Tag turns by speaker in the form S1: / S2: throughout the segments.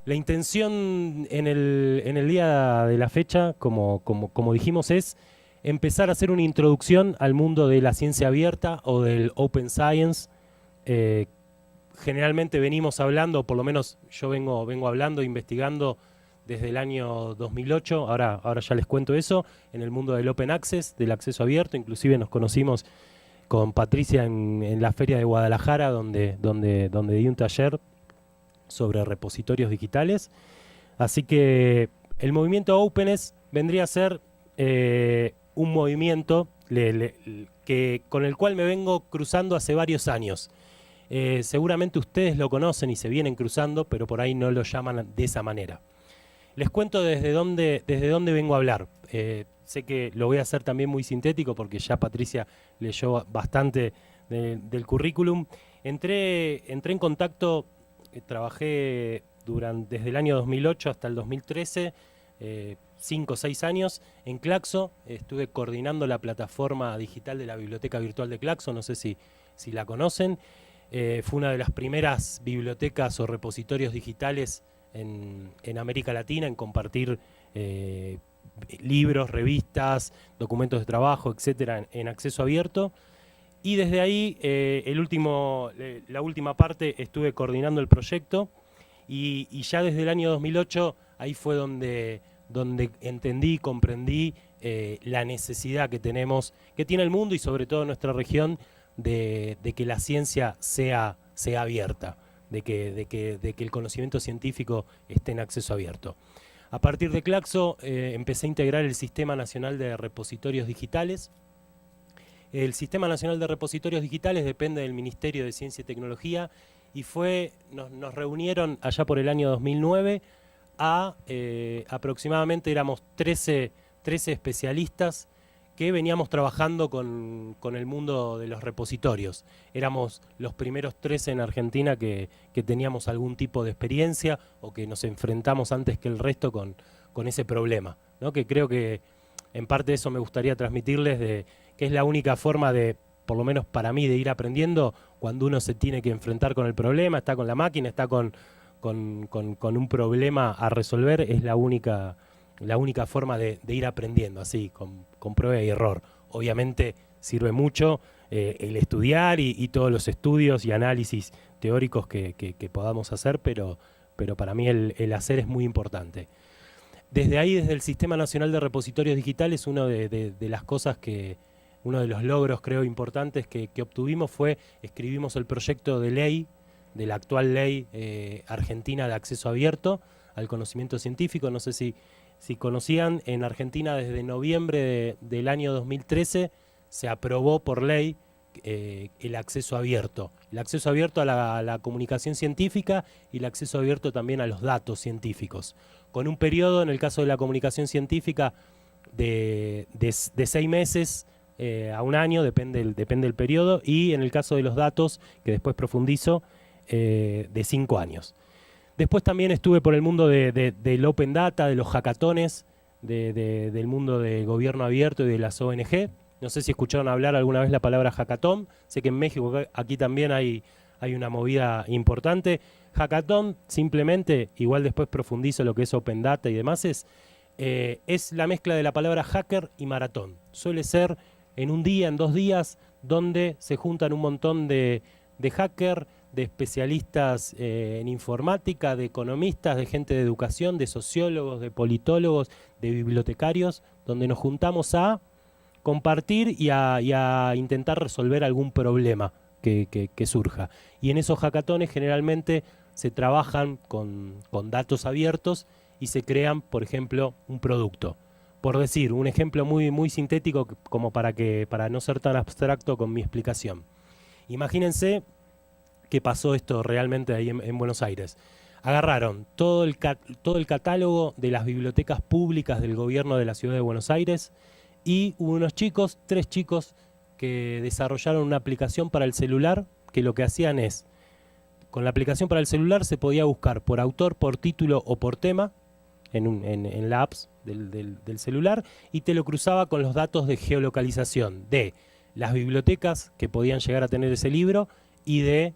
S1: La intención en el día de la fecha, como dijimos, es empezar a hacer una introducción al mundo de la ciencia abierta o del open science. Eh, Generalmente venimos hablando, por lo menos yo vengo hablando, investigando desde el año 2008, ahora ya les cuento eso, en el mundo del open access, del acceso abierto. Inclusive nos conocimos con Patricia en la feria de Guadalajara, donde di un taller sobre repositorios digitales. Así que el movimiento Openness vendría a ser un movimiento con el cual me vengo cruzando hace varios años. Seguramente ustedes lo conocen y se vienen cruzando, pero por ahí no lo llaman de esa manera. Les cuento desde dónde vengo a hablar. Sé que lo voy a hacer también muy sintético porque ya Patricia leyó bastante del currículum. Entré en contacto, trabajé desde el año 2008 hasta el 2013, 5 o 6 años en Claxo. Estuve coordinando la plataforma digital de la Biblioteca Virtual de Claxo, no sé si la conocen. Fue una de las primeras bibliotecas o repositorios digitales en América Latina en compartir libros, revistas, documentos de trabajo, etcétera, en acceso abierto. Y desde ahí, la última parte, estuve coordinando el proyecto y ya desde el año 2008 ahí fue donde entendí y comprendí la necesidad que tiene el mundo y sobre todo nuestra región de que la ciencia sea abierta, de que el conocimiento científico esté en acceso abierto. A partir de Claxo empecé a integrar el Sistema Nacional de Repositorios Digitales. El Sistema Nacional de Repositorios Digitales depende del Ministerio de Ciencia y Tecnología y nos reunieron allá por el año 2009 aproximadamente éramos 13 especialistas que veníamos trabajando con el mundo de los repositorios. Éramos los primeros 13 en Argentina que teníamos algún tipo de experiencia o que nos enfrentamos antes que el resto con ese problema, ¿no? Que creo que en parte eso me gustaría transmitirles, que es la única forma de, por lo menos para mí, de ir aprendiendo cuando uno se tiene que enfrentar con el problema, está con la máquina, está con un problema a resolver. Es la única forma de ir aprendiendo, así, con prueba y error. Obviamente sirve mucho el estudiar y todos los estudios y análisis teóricos que podamos hacer, pero para mí el hacer es muy importante. Desde ahí, desde el Sistema Nacional de Repositorios Digitales, uno de los logros, creo, importantes que obtuvimos fue, escribimos el proyecto de ley, de la actual ley argentina de acceso abierto al conocimiento científico. No sé si conocían, en Argentina desde noviembre del año 2013 se aprobó por ley el acceso abierto. El acceso abierto a la comunicación científica y el acceso abierto también a los datos científicos. Con un periodo, en el caso de la comunicación científica, de 6 meses a un año, depende del periodo, y en el caso de los datos, que después profundizo, de 5 años. Después también estuve por el mundo del Open Data, de los hackatones, del mundo del gobierno abierto y de las ONG. No sé si escucharon hablar alguna vez la palabra hackathon. Sé que en México aquí también hay una movida importante. Hackathon, simplemente, igual después profundizo lo que es Open Data y demás, es la mezcla de la palabra hacker y maratón. Suele ser en un día, en 2 días, donde se juntan un montón de hackers, de especialistas en informática, de economistas, de gente de educación, de sociólogos, de politólogos, de bibliotecarios, donde nos juntamos a compartir y a intentar resolver algún problema que surja. Y en esos hackatones generalmente se trabajan con datos abiertos y se crean, por ejemplo, un producto. Por decir, un ejemplo muy sintético como para no ser tan abstracto con mi explicación. Imagínense que pasó esto realmente ahí en Buenos Aires. Agarraron todo el catálogo de las bibliotecas públicas del gobierno de la ciudad de Buenos Aires y hubo 3 chicos que desarrollaron una aplicación para el celular que lo que hacían es, con la aplicación para el celular se podía buscar por autor, por título o por tema en la apps del celular, y te lo cruzaba con los datos de geolocalización de las bibliotecas que podían llegar a tener ese libro y de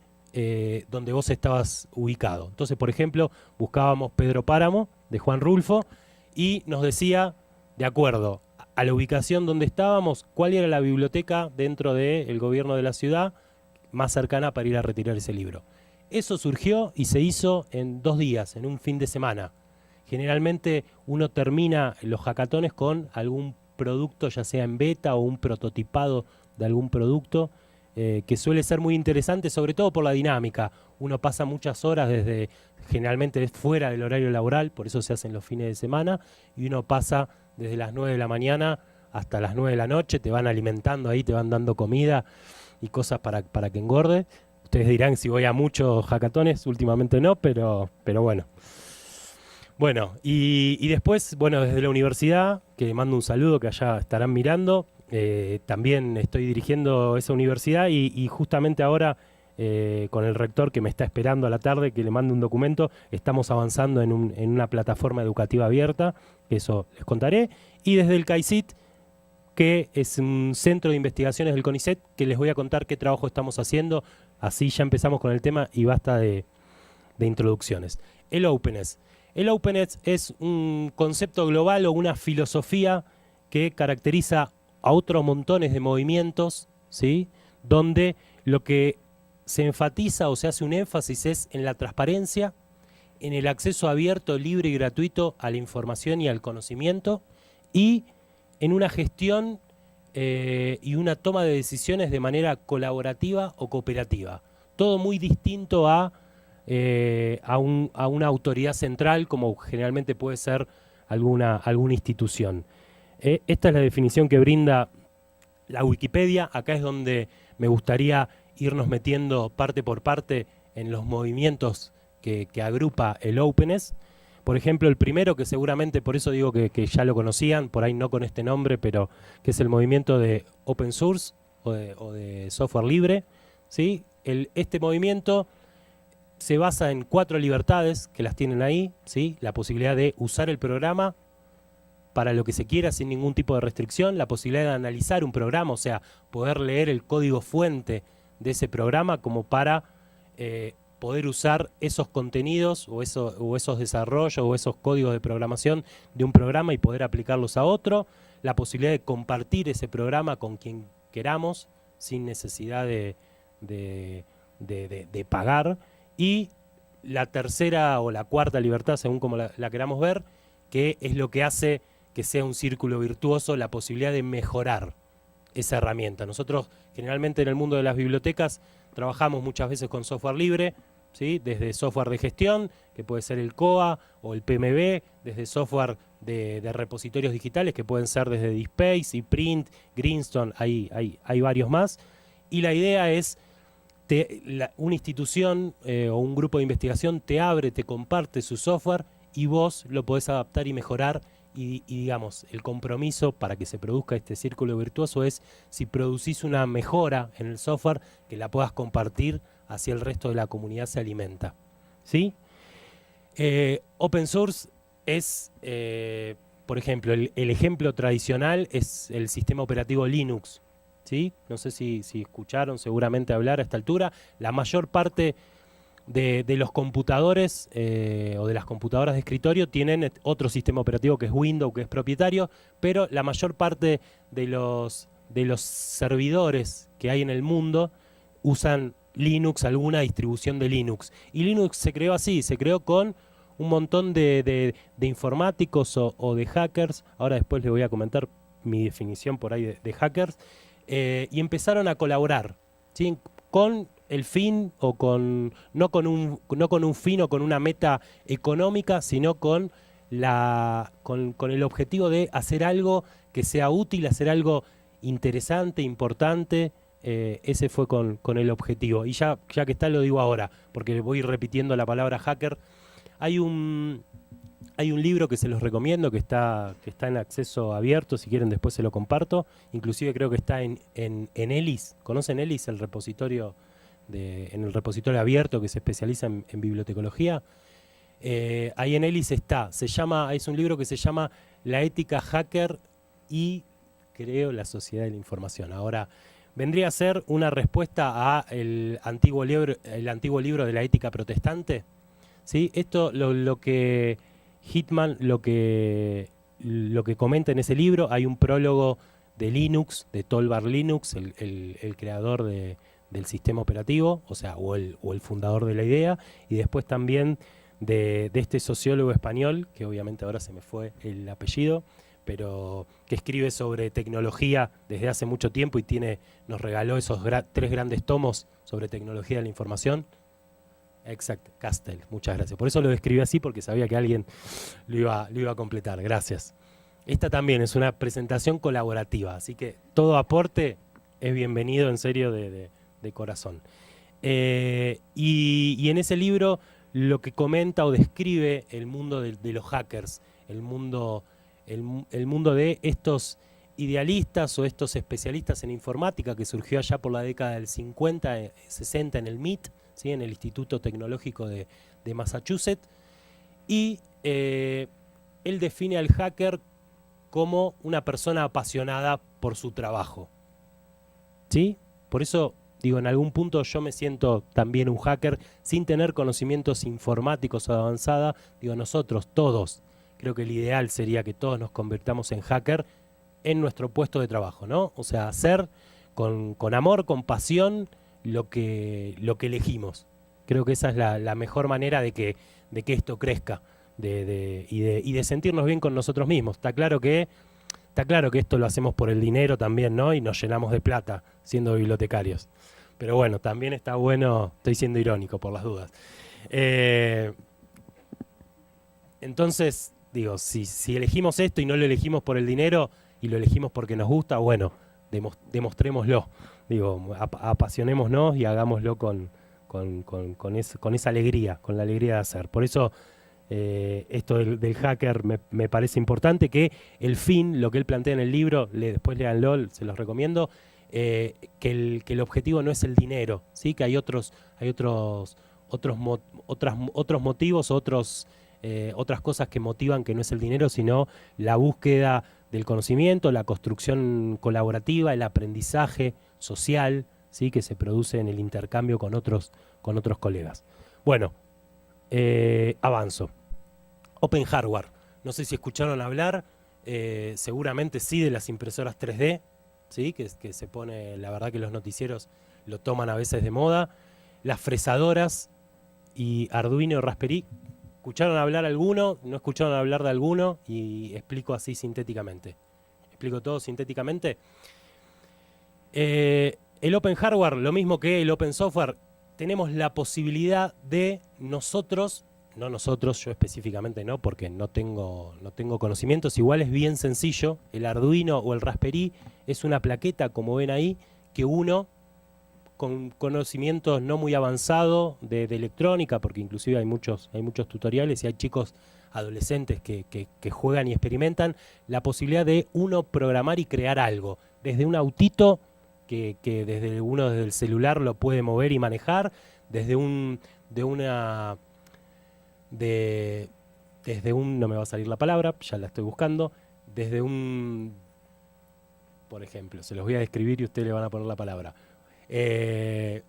S1: donde vos estabas ubicado. Entonces, por ejemplo, buscábamos Pedro Páramo, de Juan Rulfo, y nos decía, de acuerdo a la ubicación donde estábamos, cuál era la biblioteca dentro del gobierno de la ciudad más cercana para ir a retirar ese libro. Eso surgió y se hizo en 2 días, en un fin de semana. Generalmente uno termina los hackatones con algún producto, ya sea en beta o un prototipado de algún producto, que suele ser muy interesante, sobre todo por la dinámica. Uno pasa muchas horas generalmente fuera del horario laboral, por eso se hacen los fines de semana, y uno pasa desde las 9 de la mañana hasta las 9 de la noche, te van alimentando ahí, te van dando comida y cosas para que engorde. Ustedes dirán si voy a muchos hackatones, últimamente no, pero bueno. Bueno, y después, bueno, desde la universidad, que mando un saludo, que allá estarán mirando, también estoy dirigiendo esa universidad y justamente ahora con el rector que me está esperando a la tarde, que le mande un documento, estamos avanzando en una plataforma educativa abierta, que eso les contaré, y desde el CAICIT, que es un centro de investigaciones del CONICET, que les voy a contar qué trabajo estamos haciendo, así ya empezamos con el tema y basta de introducciones. El Openness. El Openness es un concepto global o una filosofía que caracteriza a otros montones de movimientos, ¿sí? Donde lo que se enfatiza o se hace un énfasis es en la transparencia, en el acceso abierto, libre y gratuito a la información y al conocimiento, y en una gestión y una toma de decisiones de manera colaborativa o cooperativa. Todo muy distinto a una autoridad central, como generalmente puede ser alguna institución. Esta es la definición que brinda la Wikipedia. Acá es donde me gustaría irnos metiendo parte por parte en los movimientos que agrupa el Openness. Por ejemplo, el primero, que seguramente por eso digo que ya lo conocían, por ahí no con este nombre, pero que es el movimiento de Open Source o de software libre, ¿sí? Este movimiento se basa en 4 libertades que las tienen ahí, ¿sí? La posibilidad de usar el programa para lo que se quiera sin ningún tipo de restricción, la posibilidad de analizar un programa, o sea, poder leer el código fuente de ese programa como para poder usar esos contenidos o esos desarrollos o esos códigos de programación de un programa y poder aplicarlos a otro, la posibilidad de compartir ese programa con quien queramos sin necesidad de pagar, y la tercera o la cuarta libertad, según como la queramos ver, que es lo que hace que sea un círculo virtuoso, la posibilidad de mejorar esa herramienta. Nosotros generalmente en el mundo de las bibliotecas trabajamos muchas veces con software libre, ¿sí? Desde software de gestión, que puede ser el COA o el PMB, desde software de repositorios digitales, que pueden ser desde DSpace, ePrint, Greenstone, hay varios más. Y la idea es una institución o un grupo de investigación te abre, te comparte su software y vos lo podés adaptar y mejorar. Y digamos, el compromiso para que se produzca este círculo virtuoso es, si producís una mejora en el software, que la puedas compartir hacia el resto de la comunidad se alimenta, ¿sí? Open source es, por ejemplo, el ejemplo tradicional es el sistema operativo Linux, ¿sí? No sé si escucharon seguramente hablar a esta altura. La mayor parte de los computadores o de las computadoras de escritorio tienen otro sistema operativo que es Windows, que es propietario, pero la mayor parte de los servidores que hay en el mundo usan Linux, alguna distribución de Linux. Y Linux se creó así, se creó con un montón de informáticos o de hackers. Ahora después les voy a comentar mi definición por ahí de hackers. Y empezaron a colaborar, ¿sí? Con el fin, o no con un fin o con una meta económica, sino con el objetivo de hacer algo que sea útil, hacer algo interesante, importante. Ese fue con el objetivo. Y ya que está, lo digo ahora, porque voy repitiendo la palabra hacker. Hay un libro que se los recomiendo, que está en acceso abierto, si quieren después se lo comparto. Inclusive creo que está en ELIS. ¿Conocen ELIS, el repositorio en el repositorio abierto que se especializa en bibliotecología? Ahí en ELIS está. Es un libro que se llama La ética hacker y, creo, la sociedad de la información. Ahora vendría a ser una respuesta a el antiguo libro de la ética protestante. ¿Sí? Esto lo que Hitman, lo que comenta en ese libro, hay un prólogo de Linux, de Tolbar Linux, el creador del sistema operativo, o sea, o el fundador de la idea, y después también de este sociólogo español, que obviamente ahora se me fue el apellido, pero que escribe sobre tecnología desde hace mucho tiempo y nos regaló esos 3 grandes tomos sobre tecnología de la información. Exacto, Castell, muchas gracias. Por eso lo describí así, porque sabía que alguien lo iba a completar. Gracias. Esta también es una presentación colaborativa, así que todo aporte es bienvenido, en serio, de corazón. Y en ese libro lo que comenta o describe el mundo de los hackers, el mundo de estos idealistas o estos especialistas en informática que surgió allá por la década del 50, 60 en el MIT, ¿sí? En el Instituto Tecnológico de Massachusetts, y él define al hacker como una persona apasionada por su trabajo. ¿Sí? Por eso, digo, en algún punto yo me siento también un hacker sin tener conocimientos informáticos o de avanzada. Digo, nosotros, todos, creo que el ideal sería que todos nos convirtamos en hacker en nuestro puesto de trabajo, ¿no? O sea, hacer con amor, con pasión, lo que elegimos. Creo que esa es la mejor manera de que esto crezca y de sentirnos bien con nosotros mismos. Está claro que esto lo hacemos por el dinero también, ¿no? Y nos llenamos de plata siendo bibliotecarios. Pero bueno, también está bueno, estoy siendo irónico por las dudas. Entonces, digo, si elegimos esto y no lo elegimos por el dinero y lo elegimos porque nos gusta, bueno, demostrémoslo. Digo, apasionémonos y hagámoslo con esa alegría, con la alegría de hacer. Por eso esto del hacker me parece importante, que el fin, lo que él plantea en el libro, después léanlo, se los recomiendo, que el objetivo no es el dinero, ¿sí? Que hay otros motivos, otras cosas que motivan, que no es el dinero, sino la búsqueda del conocimiento, la construcción colaborativa, el aprendizaje social, ¿sí? Que se produce en el intercambio con otros colegas. Bueno, avanzo. Open Hardware. No sé si escucharon hablar, seguramente sí, de las impresoras 3D, ¿sí? Que se pone, la verdad que los noticieros lo toman a veces de moda. Las fresadoras y Arduino, Raspberry. ¿Escucharon hablar alguno? ¿No escucharon hablar de alguno? Y explico así sintéticamente. ¿Explico todo sintéticamente? El Open Hardware, lo mismo que el Open Software, tenemos la posibilidad de nosotros, no nosotros, yo específicamente no, porque no tengo conocimientos, igual es bien sencillo. El Arduino o el Raspberry es una plaqueta, como ven ahí, que uno, con conocimientos no muy avanzados de electrónica, porque inclusive hay muchos tutoriales y hay chicos adolescentes que juegan y experimentan, la posibilidad de uno programar y crear algo, desde un autito que desde el celular lo puede mover y manejar, desde un, no me va a salir la palabra, ya la estoy buscando, desde un, por ejemplo, se los voy a describir y ustedes le van a poner la palabra. Es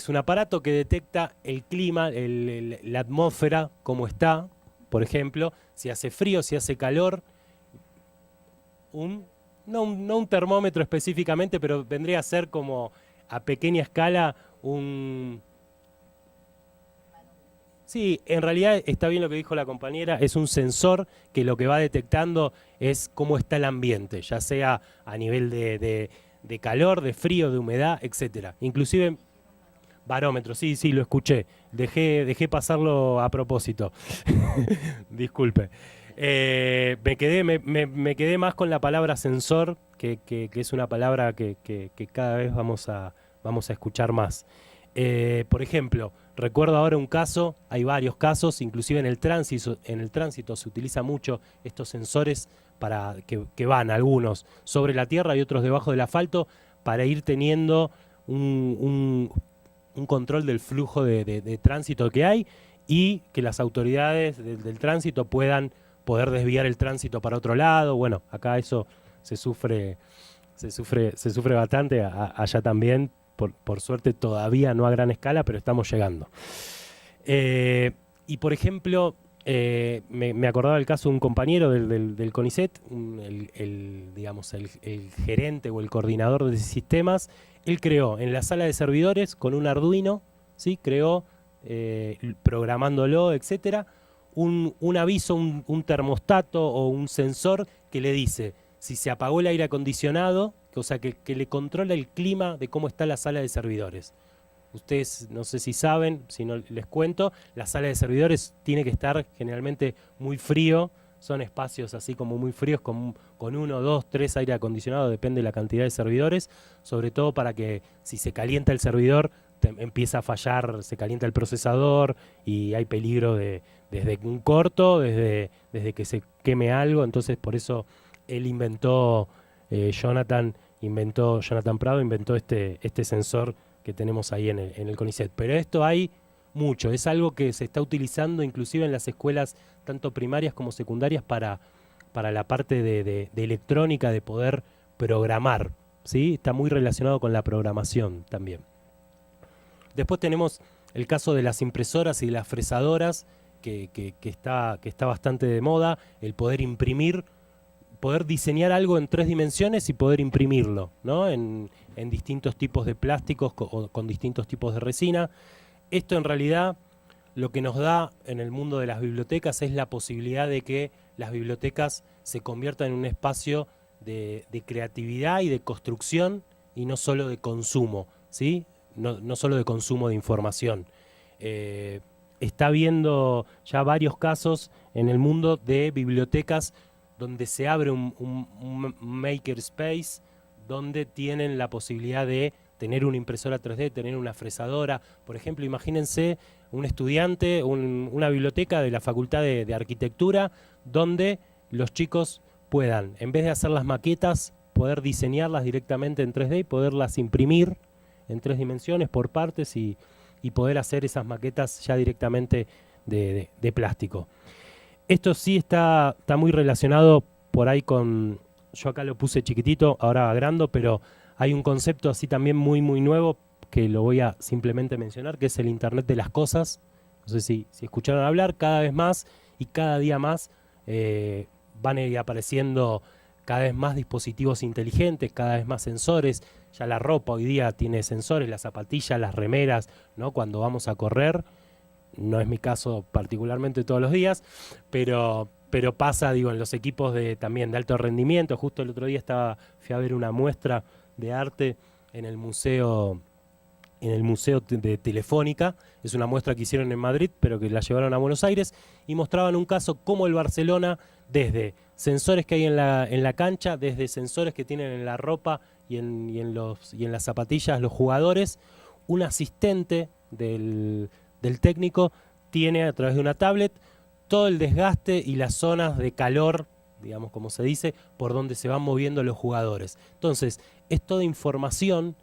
S1: un aparato que detecta el clima, la atmósfera, cómo está, por ejemplo, si hace frío, si hace calor. No un termómetro específicamente, pero vendría a ser como a pequeña escala un... Sí, en realidad está bien lo que dijo la compañera, es un sensor que lo que va detectando es cómo está el ambiente, ya sea a nivel de calor, de frío, de humedad, etcétera. Inclusive barómetro, sí, lo escuché. Dejé pasarlo a propósito. Disculpe. Me quedé más con la palabra sensor, que es una palabra que cada vez vamos a escuchar más. Por ejemplo, recuerdo ahora un caso, hay varios casos, inclusive en el tránsito se utiliza mucho estos sensores para que van algunos sobre la tierra y otros debajo del asfalto, para ir teniendo un control del flujo de tránsito que hay, y que las autoridades del tránsito poder desviar el tránsito para otro lado. Bueno, acá eso se sufre se sufre bastante, allá también, por suerte todavía no a gran escala, pero estamos llegando. Y por ejemplo, me acordaba el caso de un compañero del CONICET, digamos, el gerente o el coordinador de sistemas. Él creó en la sala de servidores con un Arduino, ¿sí? Creó, programándolo, etcétera, un aviso, un termostato o un sensor que le dice si se apagó el aire acondicionado, o sea, que le controla el clima de cómo está la sala de servidores. Ustedes no sé si saben, si no les cuento, la sala de servidores tiene que estar generalmente muy frío, son espacios así como muy fríos con 1, 2, 3 aire acondicionado, depende de la cantidad de servidores, sobre todo para que si se calienta el servidor empieza a fallar, se calienta el procesador y hay peligro desde un corto, desde que se queme algo. Entonces por eso él inventó, Jonathan Prado inventó este sensor que tenemos ahí en el CONICET. Pero esto hay mucho, es algo que se está utilizando inclusive en las escuelas tanto primarias como secundarias para la parte de electrónica, de poder programar, ¿sí? Está muy relacionado con la programación también. Después tenemos el caso de las impresoras y las fresadoras, que está bastante de moda, el poder imprimir, poder diseñar algo en 3 dimensiones y poder imprimirlo, ¿no? En distintos tipos de plásticos o con distintos tipos de resina. Esto en realidad lo que nos da en el mundo de las bibliotecas es la posibilidad de que las bibliotecas se conviertan en un espacio de creatividad y de construcción y no solo de consumo, ¿sí? No solo de consumo de información. Está habiendo ya varios casos en el mundo de bibliotecas donde se abre un maker space, donde tienen la posibilidad de tener una impresora 3D, tener una fresadora. Por ejemplo, imagínense un estudiante, una biblioteca de la Facultad de Arquitectura, donde los chicos puedan, en vez de hacer las maquetas, poder diseñarlas directamente en 3D y poderlas imprimir en 3 dimensiones por partes y poder hacer esas maquetas ya directamente de plástico. Esto sí está muy relacionado por ahí con, yo acá lo puse chiquitito, ahora agrando, pero hay un concepto así también muy nuevo que lo voy a simplemente mencionar, que es el Internet de las cosas. No sé si escucharon hablar, cada vez más y cada día más van a ir apareciendo cada vez más dispositivos inteligentes, cada vez más sensores. Ya la ropa hoy día tiene sensores, las zapatillas, las remeras, ¿no? Cuando vamos a correr, no es mi caso particularmente todos los días, pero pasa, digo, en los equipos también de alto rendimiento. Justo el otro día fui a ver una muestra de arte en el museo de Telefónica. Es una muestra que hicieron en Madrid, pero que la llevaron a Buenos Aires, y mostraban un caso como el Barcelona, desde sensores que hay en la cancha, desde sensores que tienen en la ropa y en las zapatillas los jugadores. Un asistente del técnico tiene a través de una tablet todo el desgaste y las zonas de calor, digamos como se dice, por donde se van moviendo los jugadores. Entonces, es toda información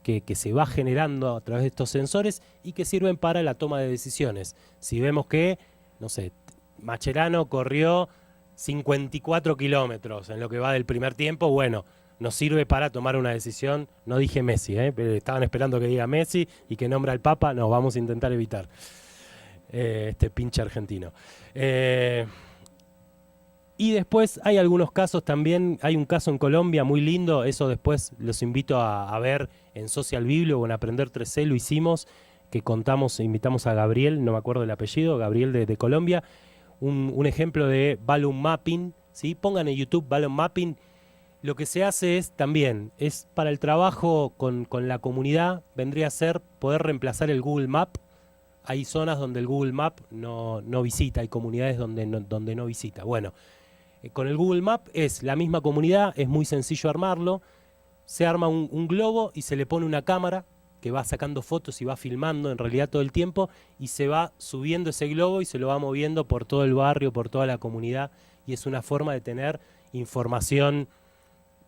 S1: que se va generando a través de estos sensores y que sirven para la toma de decisiones. Si vemos que, no sé, Mascherano corrió 54 kilómetros en lo que va del primer tiempo, bueno, nos sirve para tomar una decisión. No dije Messi, pero estaban esperando que diga Messi y que nombra al Papa. No, vamos a intentar evitar este pinche argentino. Y después hay algunos casos también. Hay un caso en Colombia muy lindo, eso después los invito a ver en Social Biblio o en Aprender 3C, lo hicimos, que invitamos a Gabriel, no me acuerdo el apellido, Gabriel de Colombia, un ejemplo de balloon mapping, ¿sí? Pongan en YouTube balloon mapping. Lo que se hace es para el trabajo con la comunidad, vendría a ser poder reemplazar el Google Map. Hay zonas donde el Google Map no visita, hay comunidades donde no visita. Bueno, con el Google Map es la misma comunidad, es muy sencillo armarlo. Se arma un globo y se le pone una cámara que va sacando fotos y va filmando en realidad todo el tiempo, y se va subiendo ese globo y se lo va moviendo por todo el barrio, por toda la comunidad, y es una forma de tener información,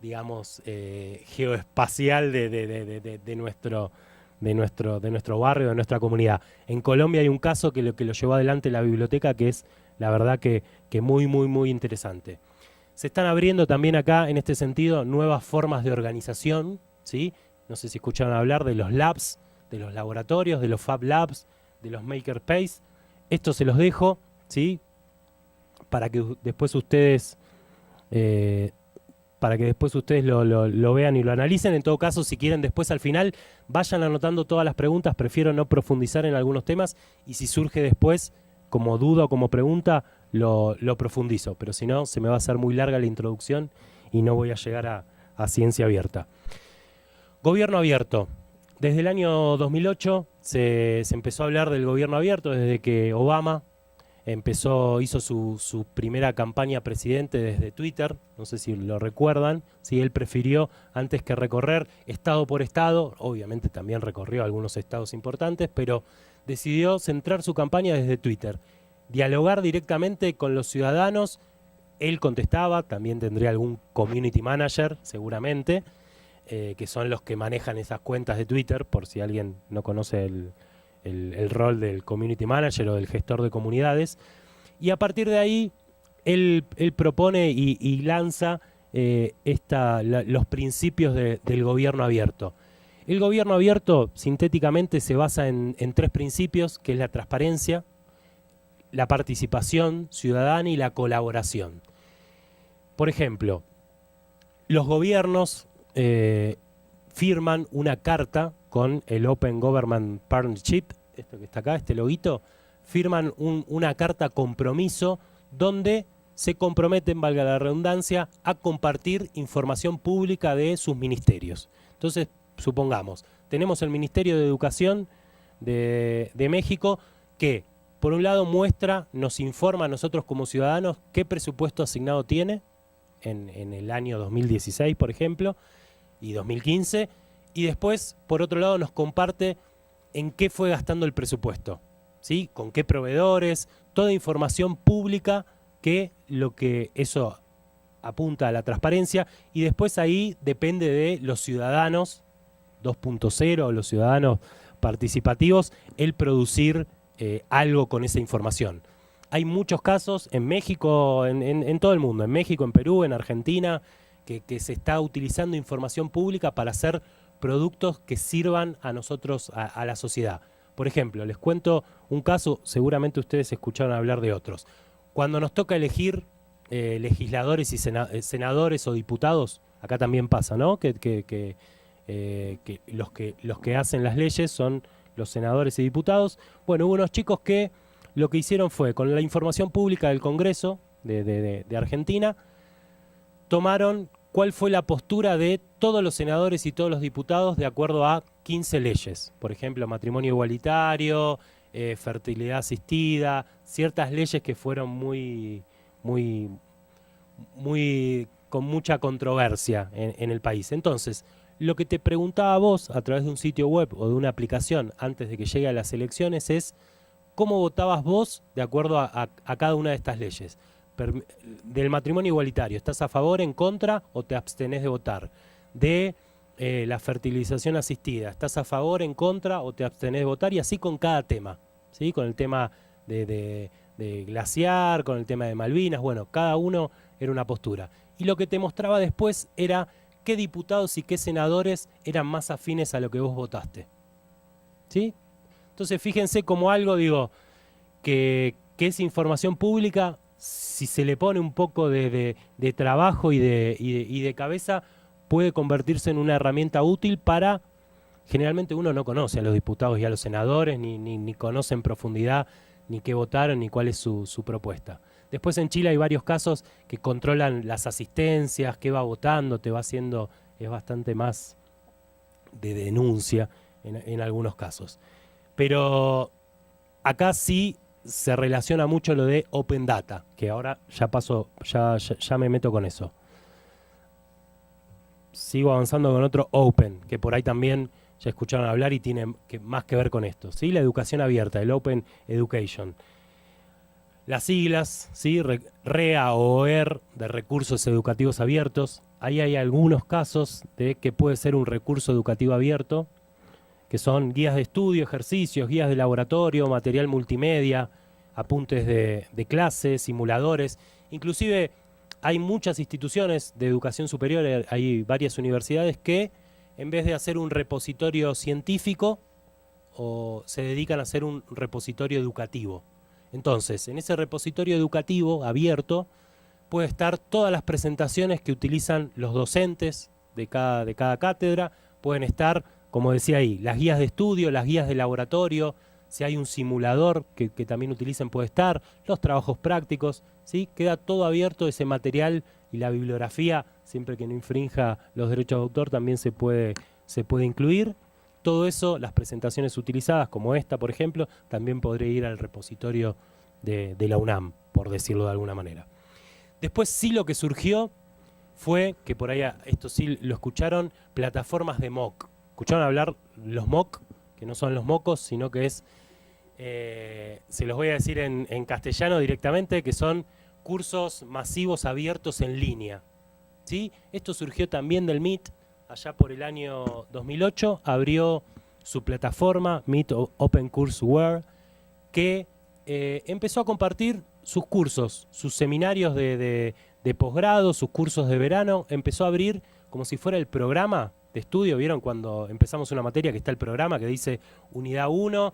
S1: digamos, geoespacial de nuestro barrio, de nuestra comunidad. En Colombia hay un caso que lo llevó adelante la biblioteca, que es la verdad que muy interesante. Se están abriendo también acá, en este sentido, nuevas formas de organización, ¿sí? No sé si escucharon hablar de los labs, de los laboratorios, de los Fab Labs, de los Makerspace. Esto se los dejo, ¿sí? Para que después ustedes, lo vean y lo analicen. En todo caso, si quieren después al final, vayan anotando todas las preguntas. Prefiero no profundizar en algunos temas y si surge después, como duda o como pregunta, lo profundizo. Pero si no, se me va a hacer muy larga la introducción y no voy a llegar a ciencia abierta. Gobierno abierto. Desde el año 2008 se empezó a hablar del gobierno abierto, desde que Obama hizo su primera campaña presidente desde Twitter, no sé si lo recuerdan, si él prefirió, antes que recorrer estado por estado, obviamente también recorrió algunos estados importantes, pero decidió centrar su campaña desde Twitter, dialogar directamente con los ciudadanos. Él contestaba, también tendría algún community manager seguramente, que son los que manejan esas cuentas de Twitter, por si alguien no conoce el rol del community manager o del gestor de comunidades. Y a partir de ahí, él propone y lanza los principios del gobierno abierto. El gobierno abierto, sintéticamente, se basa en 3 principios, que es la transparencia, la participación ciudadana y la colaboración. Por ejemplo, los gobiernos firman una carta con el Open Government Partnership, esto que está acá, este loguito, firman una carta compromiso donde se comprometen, valga la redundancia, a compartir información pública de sus ministerios. Entonces, supongamos, tenemos el Ministerio de Educación de México que, por un lado, nos informa a nosotros como ciudadanos qué presupuesto asignado tiene en el año 2016, por ejemplo, y 2015, y después, por otro lado, nos comparte en qué fue gastando el presupuesto, ¿sí? Con qué proveedores, toda información pública que eso apunta a la transparencia, y después ahí depende de los ciudadanos 2.0, los ciudadanos participativos, el producir algo con esa información. Hay muchos casos en México, en todo el mundo, en México, en Perú, en Argentina, que se está utilizando información pública para hacer productos que sirvan a nosotros, a la sociedad. Por ejemplo, les cuento un caso, seguramente ustedes escucharon hablar de otros. Cuando nos toca elegir legisladores y senadores o diputados, acá también pasa, ¿no? Que los que hacen las leyes son los senadores y diputados. Bueno, hubo unos chicos que lo que hicieron fue, con la información pública del Congreso de Argentina, tomaron cuál fue la postura de todos los senadores y todos los diputados de acuerdo a 15 leyes. Por ejemplo, matrimonio igualitario, fertilidad asistida, ciertas leyes que fueron con mucha controversia en el país. Entonces, lo que te preguntaba vos a través de un sitio web o de una aplicación antes de que llegue a las elecciones es cómo votabas vos de acuerdo a cada una de estas leyes. Del matrimonio igualitario, ¿estás a favor, en contra o te abstenés de votar? De la fertilización asistida, ¿estás a favor, en contra o te abstenés de votar? Y así con cada tema, ¿sí? Con el tema de glaciar, con el tema de Malvinas, bueno, cada uno era una postura. Y lo que te mostraba después era qué diputados y qué senadores eran más afines a lo que vos votaste, ¿sí? Entonces fíjense como algo, digo, que es información pública. Si se le pone un poco de trabajo y de cabeza, puede convertirse en una herramienta útil para... Generalmente uno no conoce a los diputados y a los senadores, ni conoce en profundidad ni qué votaron, ni cuál es su propuesta. Después en Chile hay varios casos que controlan las asistencias, qué va votando, te va haciendo... Es bastante más de denuncia en algunos casos. Pero acá sí se relaciona mucho lo de Open Data, que ahora ya me meto con eso. Sigo avanzando con otro Open, que por ahí también ya escucharon hablar y tiene más que ver con esto, ¿sí? La educación abierta, el Open Education. Las siglas, ¿sí? REA o OER, de recursos educativos abiertos. Ahí hay algunos casos de que puede ser un recurso educativo abierto, que son guías de estudio, ejercicios, guías de laboratorio, material multimedia, apuntes de clases, simuladores. Inclusive hay muchas instituciones de educación superior, hay varias universidades que en vez de hacer un repositorio científico, se dedican a hacer un repositorio educativo. Entonces, en ese repositorio educativo abierto puede estar todas las presentaciones que utilizan los docentes de cada cátedra, pueden estar, como decía ahí, las guías de estudio, las guías de laboratorio, si hay un simulador que también utilicen puede estar, los trabajos prácticos, ¿sí? Queda todo abierto ese material y la bibliografía, siempre que no infrinja los derechos de autor, también se puede incluir. Todo eso, las presentaciones utilizadas, como esta, por ejemplo, también podría ir al repositorio de la UNAM, por decirlo de alguna manera. Después sí lo que surgió fue, que por ahí esto sí lo escucharon, plataformas de MOOC. ¿Escucharon hablar los MOOC? Que no son los mocos, sino que es, se los voy a decir en castellano directamente, que son cursos masivos abiertos en línea. ¿Sí? Esto surgió también del MIT, allá por el año 2008, abrió su plataforma, MIT Open Courseware, que empezó a compartir sus cursos, sus seminarios de posgrado, sus cursos de verano, empezó a abrir como si fuera el programa de estudio. ¿Vieron cuando empezamos una materia que está el programa que dice unidad 1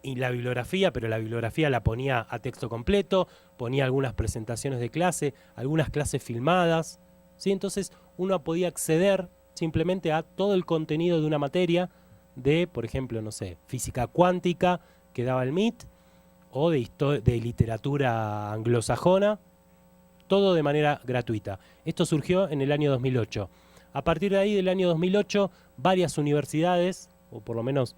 S1: y la bibliografía, pero la bibliografía la ponía a texto completo, ponía algunas presentaciones de clase, algunas clases filmadas, ¿sí? Entonces uno podía acceder simplemente a todo el contenido de una materia de, por ejemplo, no sé, física cuántica que daba el MIT, o de literatura anglosajona, todo de manera gratuita. Esto surgió en el año 2008. A partir de ahí, del año 2008, varias universidades, o por lo menos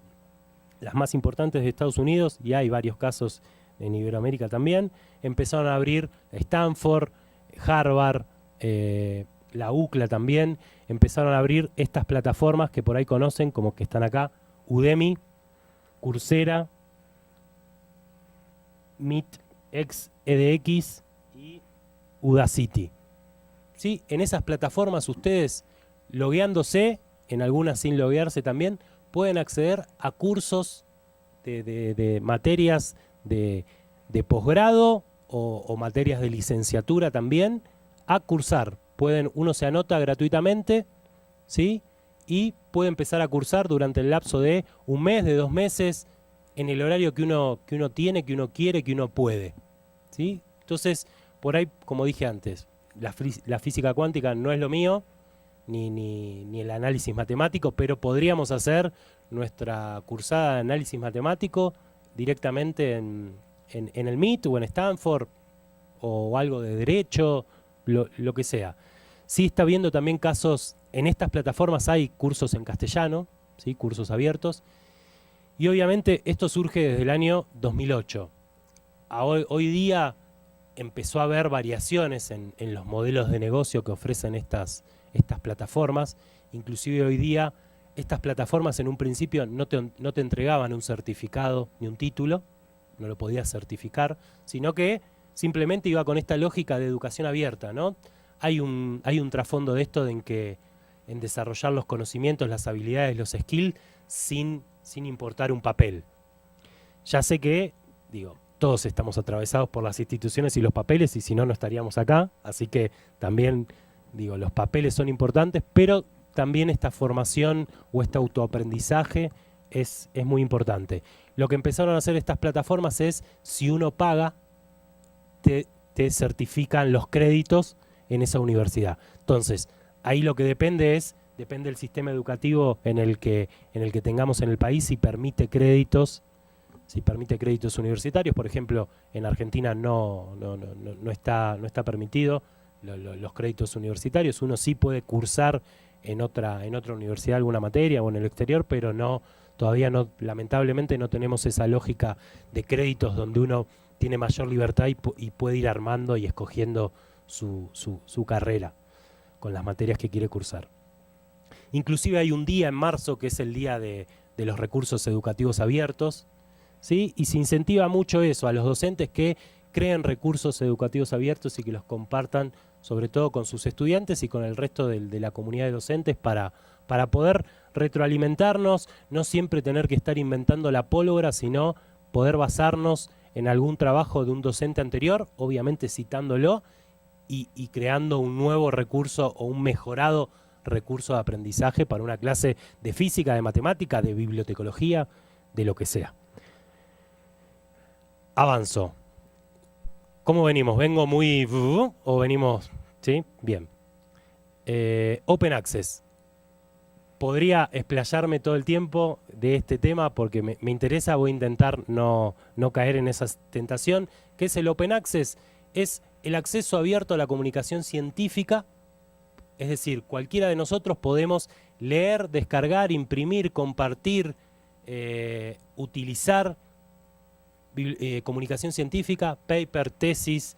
S1: las más importantes de Estados Unidos, y hay varios casos en Iberoamérica también, empezaron a abrir Stanford, Harvard, la UCLA también, empezaron a abrir estas plataformas que por ahí conocen, como que están acá, Udemy, Coursera, MIT, edX y Udacity. ¿Sí? En esas plataformas ustedes, logueándose, en algunas sin loguearse también, pueden acceder a cursos de materias de posgrado o materias de licenciatura también, a cursar. Uno se anota gratuitamente, ¿sí? Y puede empezar a cursar durante el lapso de un mes, de 2 meses, en el horario que uno tiene, que uno quiere, que uno puede, ¿sí? Entonces, por ahí, como dije antes, la física cuántica no es lo mío, ni el análisis matemático, pero podríamos hacer nuestra cursada de análisis matemático directamente en el MIT o en Stanford, o algo de derecho, lo que sea. Sí está viendo también casos, en estas plataformas hay cursos en castellano, ¿sí? Cursos abiertos, y obviamente esto surge desde el año 2008. Hoy día empezó a haber variaciones en los modelos de negocio que ofrecen estas plataformas. Inclusive hoy día estas plataformas en un principio no te entregaban un certificado ni un título, no lo podías certificar, sino que simplemente iba con esta lógica de educación abierta, ¿no? Hay un trasfondo de esto en desarrollar los conocimientos, las habilidades, los skills sin importar un papel. Ya sé que, todos estamos atravesados por las instituciones y los papeles, y si no, no estaríamos acá. Así que también, los papeles son importantes, pero también esta formación o este autoaprendizaje es muy importante. Lo que empezaron a hacer estas plataformas es, si uno paga, te certifican los créditos en esa universidad. Entonces, ahí lo que depende del sistema educativo en el que tengamos en el país, si permite créditos universitarios. Por ejemplo, en Argentina no está permitido los créditos universitarios. Uno sí puede cursar en otra universidad alguna materia o en el exterior, pero todavía lamentablemente no tenemos esa lógica de créditos donde uno tiene mayor libertad y puede ir armando y escogiendo su carrera con las materias que quiere cursar. Inclusive hay un día en marzo que es el día de los recursos educativos abiertos, ¿sí? Y se incentiva mucho eso, a los docentes que creen recursos educativos abiertos y que los compartan, sobre todo con sus estudiantes y con el resto de la comunidad de docentes, para poder retroalimentarnos, no siempre tener que estar inventando la pólvora, sino poder basarnos en algún trabajo de un docente anterior, obviamente citándolo, y creando un nuevo recurso o un mejorado recurso de aprendizaje para una clase de física, de matemática, de bibliotecología, de lo que sea. Avanzo. ¿Cómo venimos? ¿Vengo muy... o venimos... ¿Sí? Bien. Open Access. Podría explayarme todo el tiempo de este tema porque me interesa, voy a intentar no caer en esa tentación. ¿Qué es el Open Access? Es el acceso abierto a la comunicación científica, es decir, cualquiera de nosotros podemos leer, descargar, imprimir, compartir, utilizar comunicación científica, paper, tesis,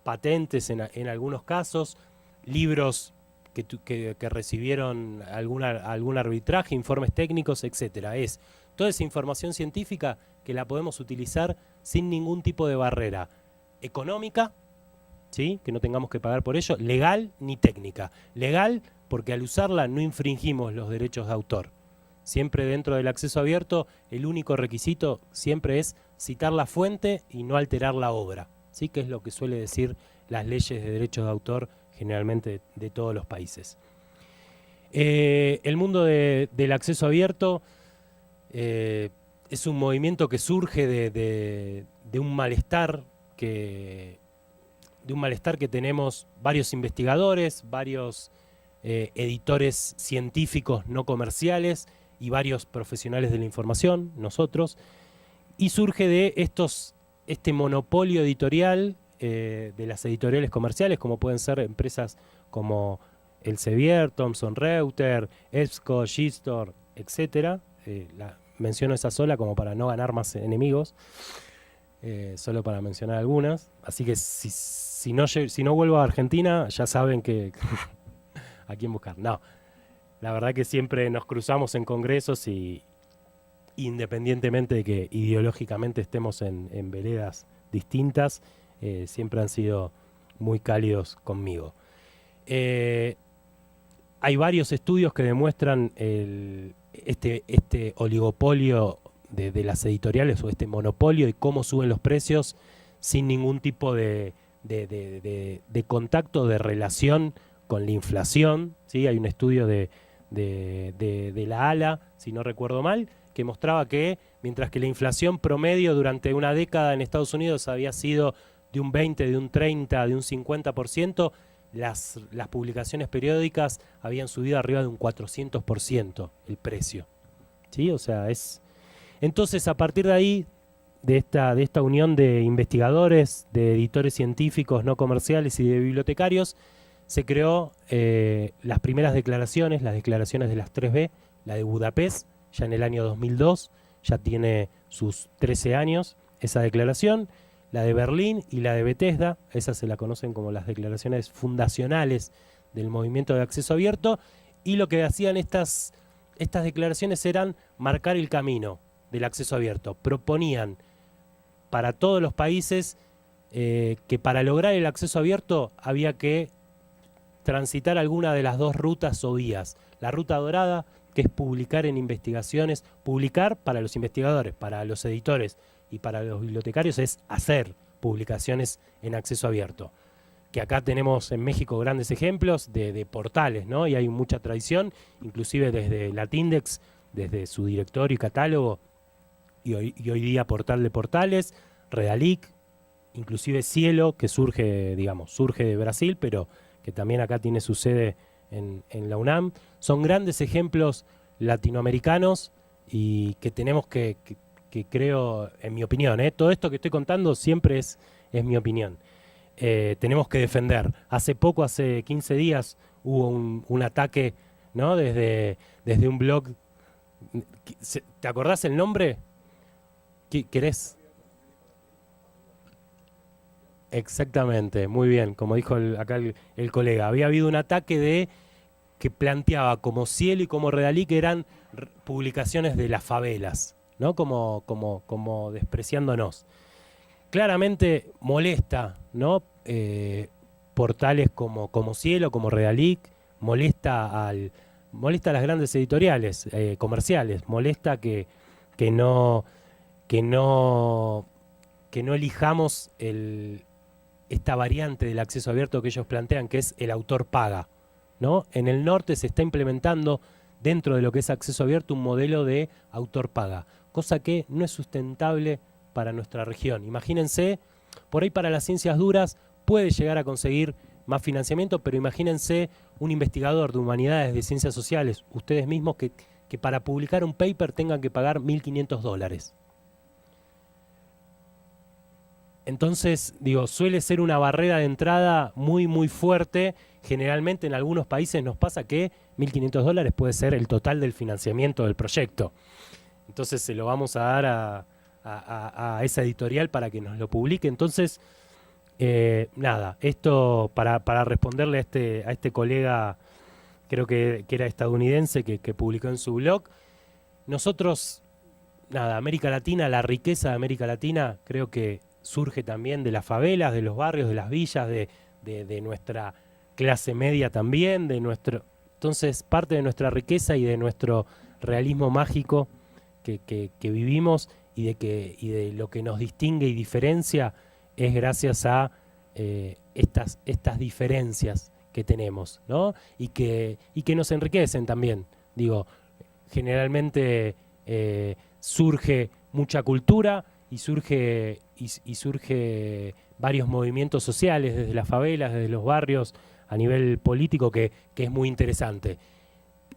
S1: patentes en algunos casos, libros que recibieron algún arbitraje, informes técnicos, etcétera. Es toda esa información científica que la podemos utilizar sin ningún tipo de barrera económica, ¿sí? Que no tengamos que pagar por ello, legal ni técnica. Legal porque al usarla no infringimos los derechos de autor. Siempre dentro del acceso abierto el único requisito siempre es citar la fuente y no alterar la obra, ¿sí? Que es lo que suele decir las leyes de derechos de autor generalmente de todos los países. El mundo del acceso abierto es un movimiento que surge de un malestar que tenemos varios investigadores, varios editores científicos no comerciales y varios profesionales de la información, nosotros, y surge de este monopolio editorial de las editoriales comerciales, como pueden ser empresas como Elsevier, Thomson Reuters, EBSCO, Gistor, etc. Menciono esa sola como para no ganar más enemigos, solo para mencionar algunas. Así que si no vuelvo a Argentina, ya saben que a quién buscar. No, la verdad que siempre nos cruzamos en congresos y independientemente de que ideológicamente estemos en veredas distintas, siempre han sido muy cálidos conmigo. Hay varios estudios que demuestran este oligopolio de las editoriales o este monopolio y cómo suben los precios sin ningún tipo de contacto, de relación con la inflación, ¿sí? Hay un estudio de la ALA, si no recuerdo mal, que mostraba que mientras que la inflación promedio durante una década en Estados Unidos había sido de un 20, de un 30, de un 50%, las publicaciones periódicas habían subido arriba de un 400% el precio, ¿sí? O sea, entonces a partir de ahí, de esta unión de investigadores, de editores científicos no comerciales y de bibliotecarios, se creó las primeras declaraciones, las declaraciones de las 3B, la de Budapest, ya en el año 2002, ya tiene sus 13 años esa declaración, la de Berlín y la de Bethesda, esas se la conocen como las declaraciones fundacionales del movimiento de acceso abierto, y lo que hacían estas declaraciones eran marcar el camino del acceso abierto. Proponían para todos los países que para lograr el acceso abierto había que transitar alguna de las dos rutas o vías. La ruta dorada, que es publicar en investigaciones, publicar para los investigadores, para los editores y para los bibliotecarios es hacer publicaciones en acceso abierto. Que acá tenemos en México grandes ejemplos de portales, ¿no? Y hay mucha tradición, inclusive desde Latindex, desde su directorio y catálogo, y hoy día Portal de Portales, Redalic, inclusive Cielo, que surge de Brasil, pero que también acá tiene su sede en la UNAM. Son grandes ejemplos latinoamericanos y que tenemos que creo, en mi opinión, todo esto que estoy contando siempre es mi opinión. Tenemos que defender. Hace 15 días, hubo un ataque, ¿no? Desde un blog. ¿Te acordás el nombre? ¿Querés? Exactamente, muy bien, como dijo acá el colega. Había habido un ataque que planteaba como Cielo y como Redalí que eran publicaciones de las favelas, ¿no? Como despreciándonos. Claramente molesta, ¿no? Portales como Cielo, como Redalic, molesta a las grandes editoriales comerciales, molesta que no elijamos esta variante del acceso abierto que ellos plantean, que es el autor paga, ¿no? En el norte se está implementando dentro de lo que es acceso abierto un modelo de autor paga, cosa que no es sustentable para nuestra región. Imagínense, por ahí para las ciencias duras puede llegar a conseguir más financiamiento, pero imagínense un investigador de humanidades, de ciencias sociales, ustedes mismos, que para publicar un paper tengan que pagar $1.500. Entonces, digo, suele ser una barrera de entrada muy, muy fuerte. Generalmente en algunos países nos pasa que $1.500 puede ser el total del financiamiento del proyecto. Entonces se lo vamos a dar a esa editorial para que nos lo publique. Entonces, nada, esto para responderle a este colega, creo que era estadounidense, que publicó en su blog. Nosotros, nada, América Latina, la riqueza de América Latina creo que surge también de las favelas, de los barrios, de las villas, de nuestra clase media también, entonces parte de nuestra riqueza y de nuestro realismo mágico que vivimos y de lo que nos distingue y diferencia es gracias a estas diferencias que tenemos, ¿no? Y que nos enriquecen también. Digo, generalmente surge mucha cultura y surge varios movimientos sociales desde las favelas, desde los barrios, a nivel político, que es muy interesante.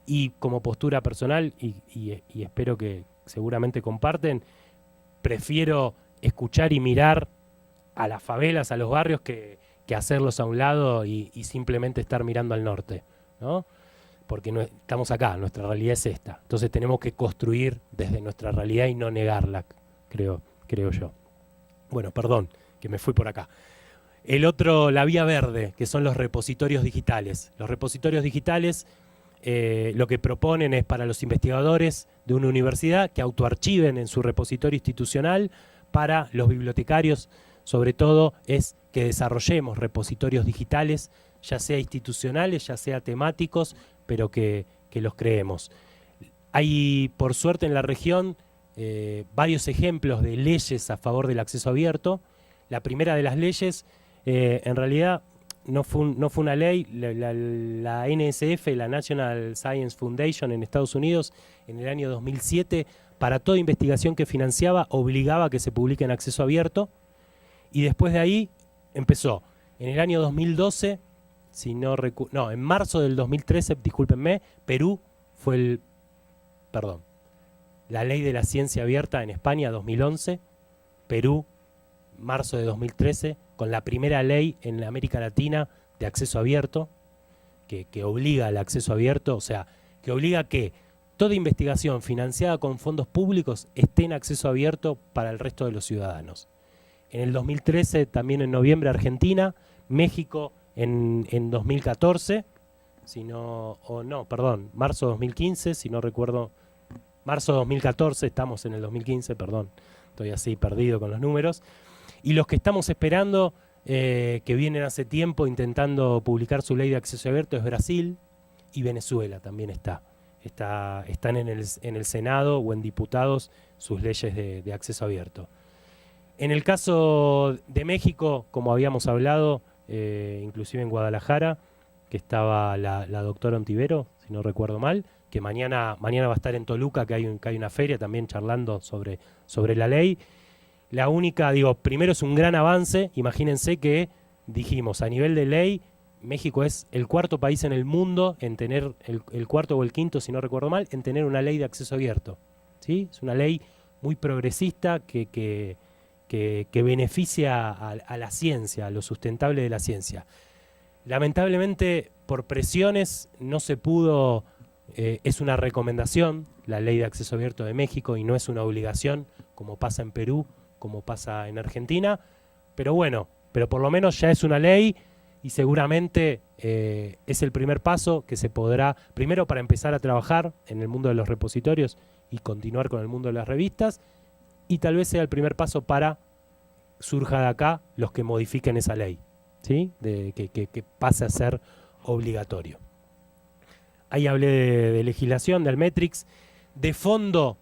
S1: Y como postura personal, y espero que seguramente comparten, prefiero escuchar y mirar a las favelas, a los barrios, que hacerlos a un lado y simplemente estar mirando al norte, ¿no? Porque no estamos acá, nuestra realidad es esta. Entonces tenemos que construir desde nuestra realidad y no negarla, creo yo. Bueno, perdón, que me fui por acá. El otro, la vía verde, que son los repositorios digitales. Los repositorios digitales lo que proponen es para los investigadores de una universidad que autoarchiven en su repositorio institucional. Para los bibliotecarios, sobre todo, es que desarrollemos repositorios digitales, ya sea institucionales, ya sea temáticos, pero que los creemos. Hay, por suerte, en la región varios ejemplos de leyes a favor del acceso abierto. La primera de las leyes, en realidad, no fue una ley. La NSF, la National Science Foundation en Estados Unidos, en el año 2007, para toda investigación que financiaba, obligaba a que se publique en acceso abierto. Y después de ahí empezó. En el año 2012, en marzo del 2013, discúlpenme, Perú fue la ley de la ciencia abierta en España, 2011. Perú, marzo de 2013, con la primera ley en América Latina de acceso abierto, que obliga al acceso abierto, o sea, que obliga a que toda investigación financiada con fondos públicos esté en acceso abierto para el resto de los ciudadanos. En el 2013, también en noviembre, Argentina, México en 2014, marzo 2015, si no recuerdo, marzo 2014, estamos en el 2015, perdón, estoy así perdido con los números. Y los que estamos esperando, que vienen hace tiempo intentando publicar su ley de acceso abierto, es Brasil y Venezuela también están en el Senado o en diputados sus leyes de acceso abierto. En el caso de México, como habíamos hablado, inclusive en Guadalajara, que estaba la doctora Ontivero, si no recuerdo mal, que mañana va a estar en Toluca, que hay una feria también charlando sobre la ley. La única, primero es un gran avance. Imagínense que dijimos, a nivel de ley, México es el cuarto país en el mundo en tener, el cuarto o el quinto, si no recuerdo mal, en tener una ley de acceso abierto, ¿sí? Es una ley muy progresista que beneficia a la ciencia, a lo sustentable de la ciencia. Lamentablemente, por presiones, no se pudo, es una recomendación, la ley de acceso abierto de México, y no es una obligación, como pasa en Perú, como pasa en Argentina, pero bueno, pero por lo menos ya es una ley y seguramente es el primer paso que se podrá, primero para empezar a trabajar en el mundo de los repositorios y continuar con el mundo de las revistas, y tal vez sea el primer paso para surja de acá los que modifiquen esa ley, ¿sí? Que pase a ser obligatorio. Ahí hablé de legislación, de Almetrix. De fondo,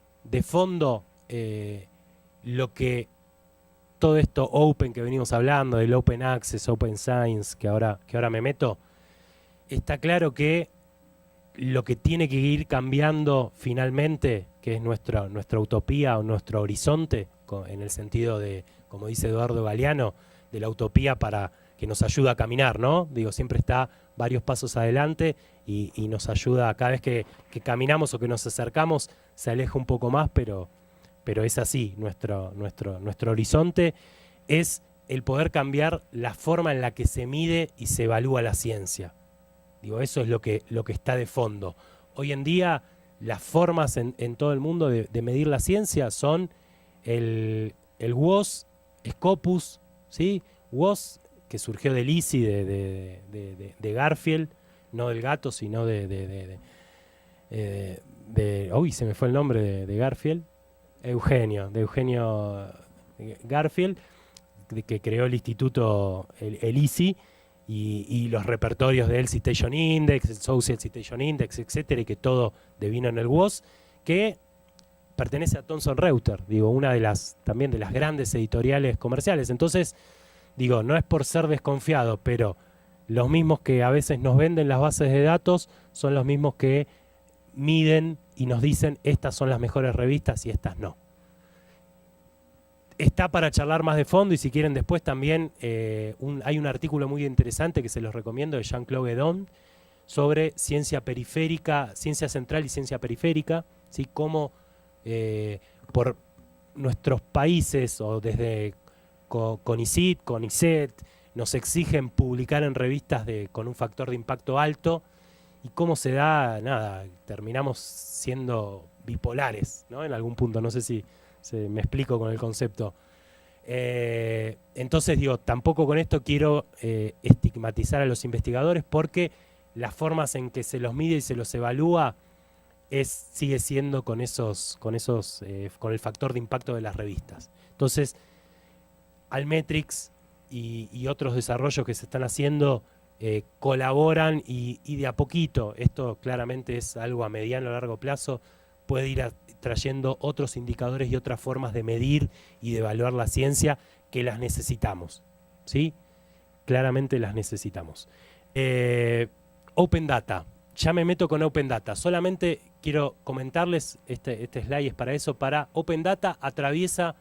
S1: lo que todo esto open que venimos hablando, del open access, open science, que ahora me meto, está claro que lo que tiene que ir cambiando finalmente, que es nuestra utopía o nuestro horizonte, en el sentido de, como dice Eduardo Galeano, de la utopía para que nos ayuda a caminar, ¿no? Digo, siempre está varios pasos adelante y nos ayuda, cada vez que caminamos o que nos acercamos, se aleja un poco más, pero es así, nuestro horizonte es el poder cambiar la forma en la que se mide y se evalúa la ciencia. Digo, eso es lo que está de fondo. Hoy en día, las formas en todo el mundo de medir la ciencia son el WOS, Scopus, ¿sí? WOS, que surgió del ISI de Garfield, no del gato, sino uy, se me fue el nombre de Garfield. Eugenio Garfield, que creó el instituto, el ISI, y los repertorios del Citation Index, el Social Citation Index, etcétera, y que todo devino en el WOS, que pertenece a Thomson Reuters, digo, una también de las grandes editoriales comerciales. Entonces, digo, no es por ser desconfiado, pero los mismos que a veces nos venden las bases de datos son los mismos que miden y nos dicen estas son las mejores revistas y estas no. Está para charlar más de fondo, y si quieren después también hay un artículo muy interesante que se los recomiendo de Jean-Claude Guédon sobre ciencia periférica, ciencia central y ciencia periférica, ¿sí? Cómo por nuestros países o desde CONICIT, CONICET, nos exigen publicar en revistas con un factor de impacto alto, y cómo se da, nada, terminamos siendo bipolares, ¿no? En algún punto, no sé si me explico con el concepto. Entonces, digo, tampoco con esto quiero estigmatizar a los investigadores, porque las formas en que se los mide y se los evalúa sigue siendo con el factor de impacto de las revistas. Entonces, Almetrix y otros desarrollos que se están haciendo colaboran, y de a poquito, esto claramente es algo a mediano o largo plazo, puede ir trayendo otros indicadores y otras formas de medir y de evaluar la ciencia, que las necesitamos, ¿sí? Claramente las necesitamos. Open Data, ya me meto con Open Data, solamente quiero comentarles, este slide es para eso, Open Data atraviesa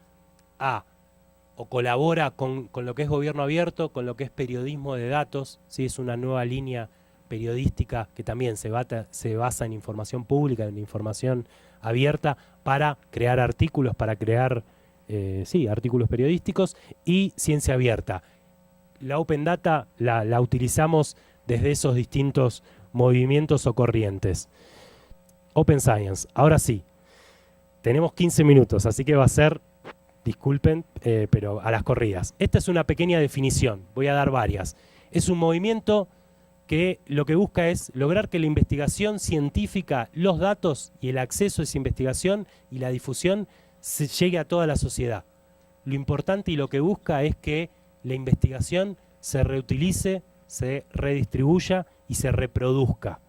S1: o colabora con lo que es gobierno abierto, con lo que es periodismo de datos, ¿sí? Es una nueva línea periodística que también se basa en información pública, en información abierta, para crear artículos, para crear artículos periodísticos, y ciencia abierta. La Open Data la utilizamos desde esos distintos movimientos o corrientes. Open Science, ahora sí, tenemos 15 minutos, así que va a ser, disculpen, pero a las corridas. Esta es una pequeña definición, voy a dar varias. Es un movimiento que lo que busca es lograr que la investigación científica, los datos y el acceso a esa investigación y la difusión llegue a toda la sociedad. Lo importante y lo que busca es que la investigación se reutilice, se redistribuya y se reproduzca.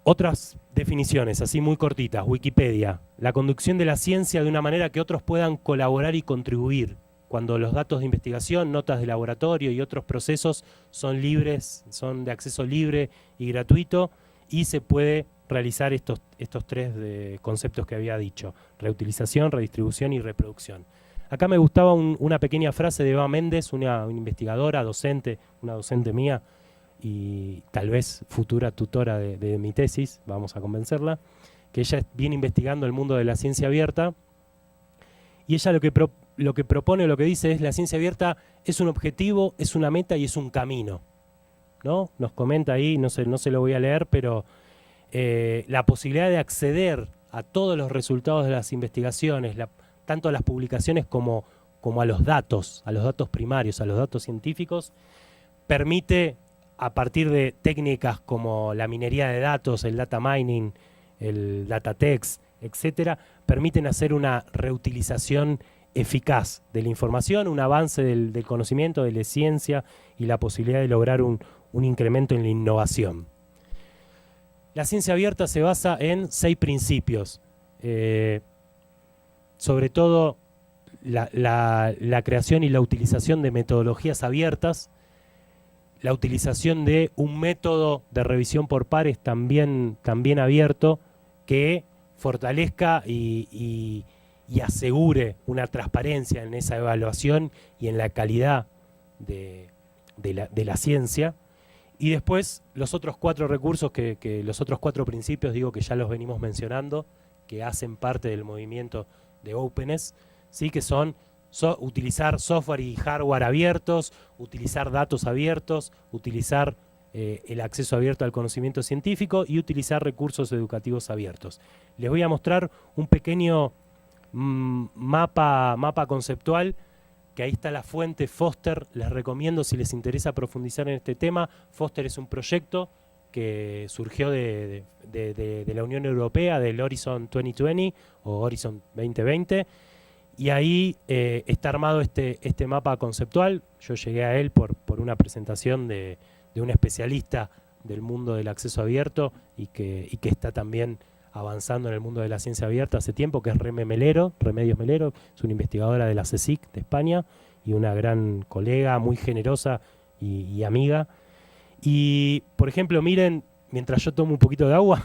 S1: Otras definiciones, así muy cortitas. Wikipedia, la conducción de la ciencia de una manera que otros puedan colaborar y contribuir. Cuando los datos de investigación, notas de laboratorio y otros procesos son libres, son de acceso libre y gratuito, y se puede realizar estos tres conceptos que había dicho: reutilización, redistribución y reproducción. Acá me gustaba una pequeña frase de Eva Méndez, una investigadora, docente, una docente mía, y tal vez futura tutora de mi tesis, vamos a convencerla, que ella viene investigando el mundo de la ciencia abierta, y ella lo que propone, lo que dice es: la ciencia abierta es un objetivo, es una meta y es un camino, ¿no? Nos comenta ahí, no se lo voy a leer, pero la posibilidad de acceder a todos los resultados de las investigaciones, tanto a las publicaciones como a los datos primarios, a los datos científicos, permite, a partir de técnicas como la minería de datos, el data mining, el data text, etcétera, permiten hacer una reutilización eficaz de la información, un avance del conocimiento, de la ciencia, y la posibilidad de lograr un incremento en la innovación. La ciencia abierta se basa en 6 principios. Sobre todo, la creación y la utilización de metodologías abiertas, la utilización de un método de revisión por pares también abierto que fortalezca y asegure una transparencia en esa evaluación y en la calidad de la ciencia. Y después los otros 4 recursos, los otros 4 principios, digo, que ya los venimos mencionando, que hacen parte del movimiento de openness, ¿sí? Que son utilizar software y hardware abiertos, utilizar datos abiertos, utilizar el acceso abierto al conocimiento científico y utilizar recursos educativos abiertos. Les voy a mostrar un pequeño mapa conceptual, que ahí está la fuente Foster. Les recomiendo, si les interesa profundizar en este tema. Foster es un proyecto que surgió de la Unión Europea, del Horizon 2020 o Horizon 2020, y ahí está armado este mapa conceptual. Yo llegué a él por una presentación de un especialista del mundo del acceso abierto y que está también avanzando en el mundo de la ciencia abierta hace tiempo, que es Remedios Melero, es una investigadora de la CSIC de España y una gran colega, muy generosa y amiga. Y, por ejemplo, miren, mientras yo tomo un poquito de agua,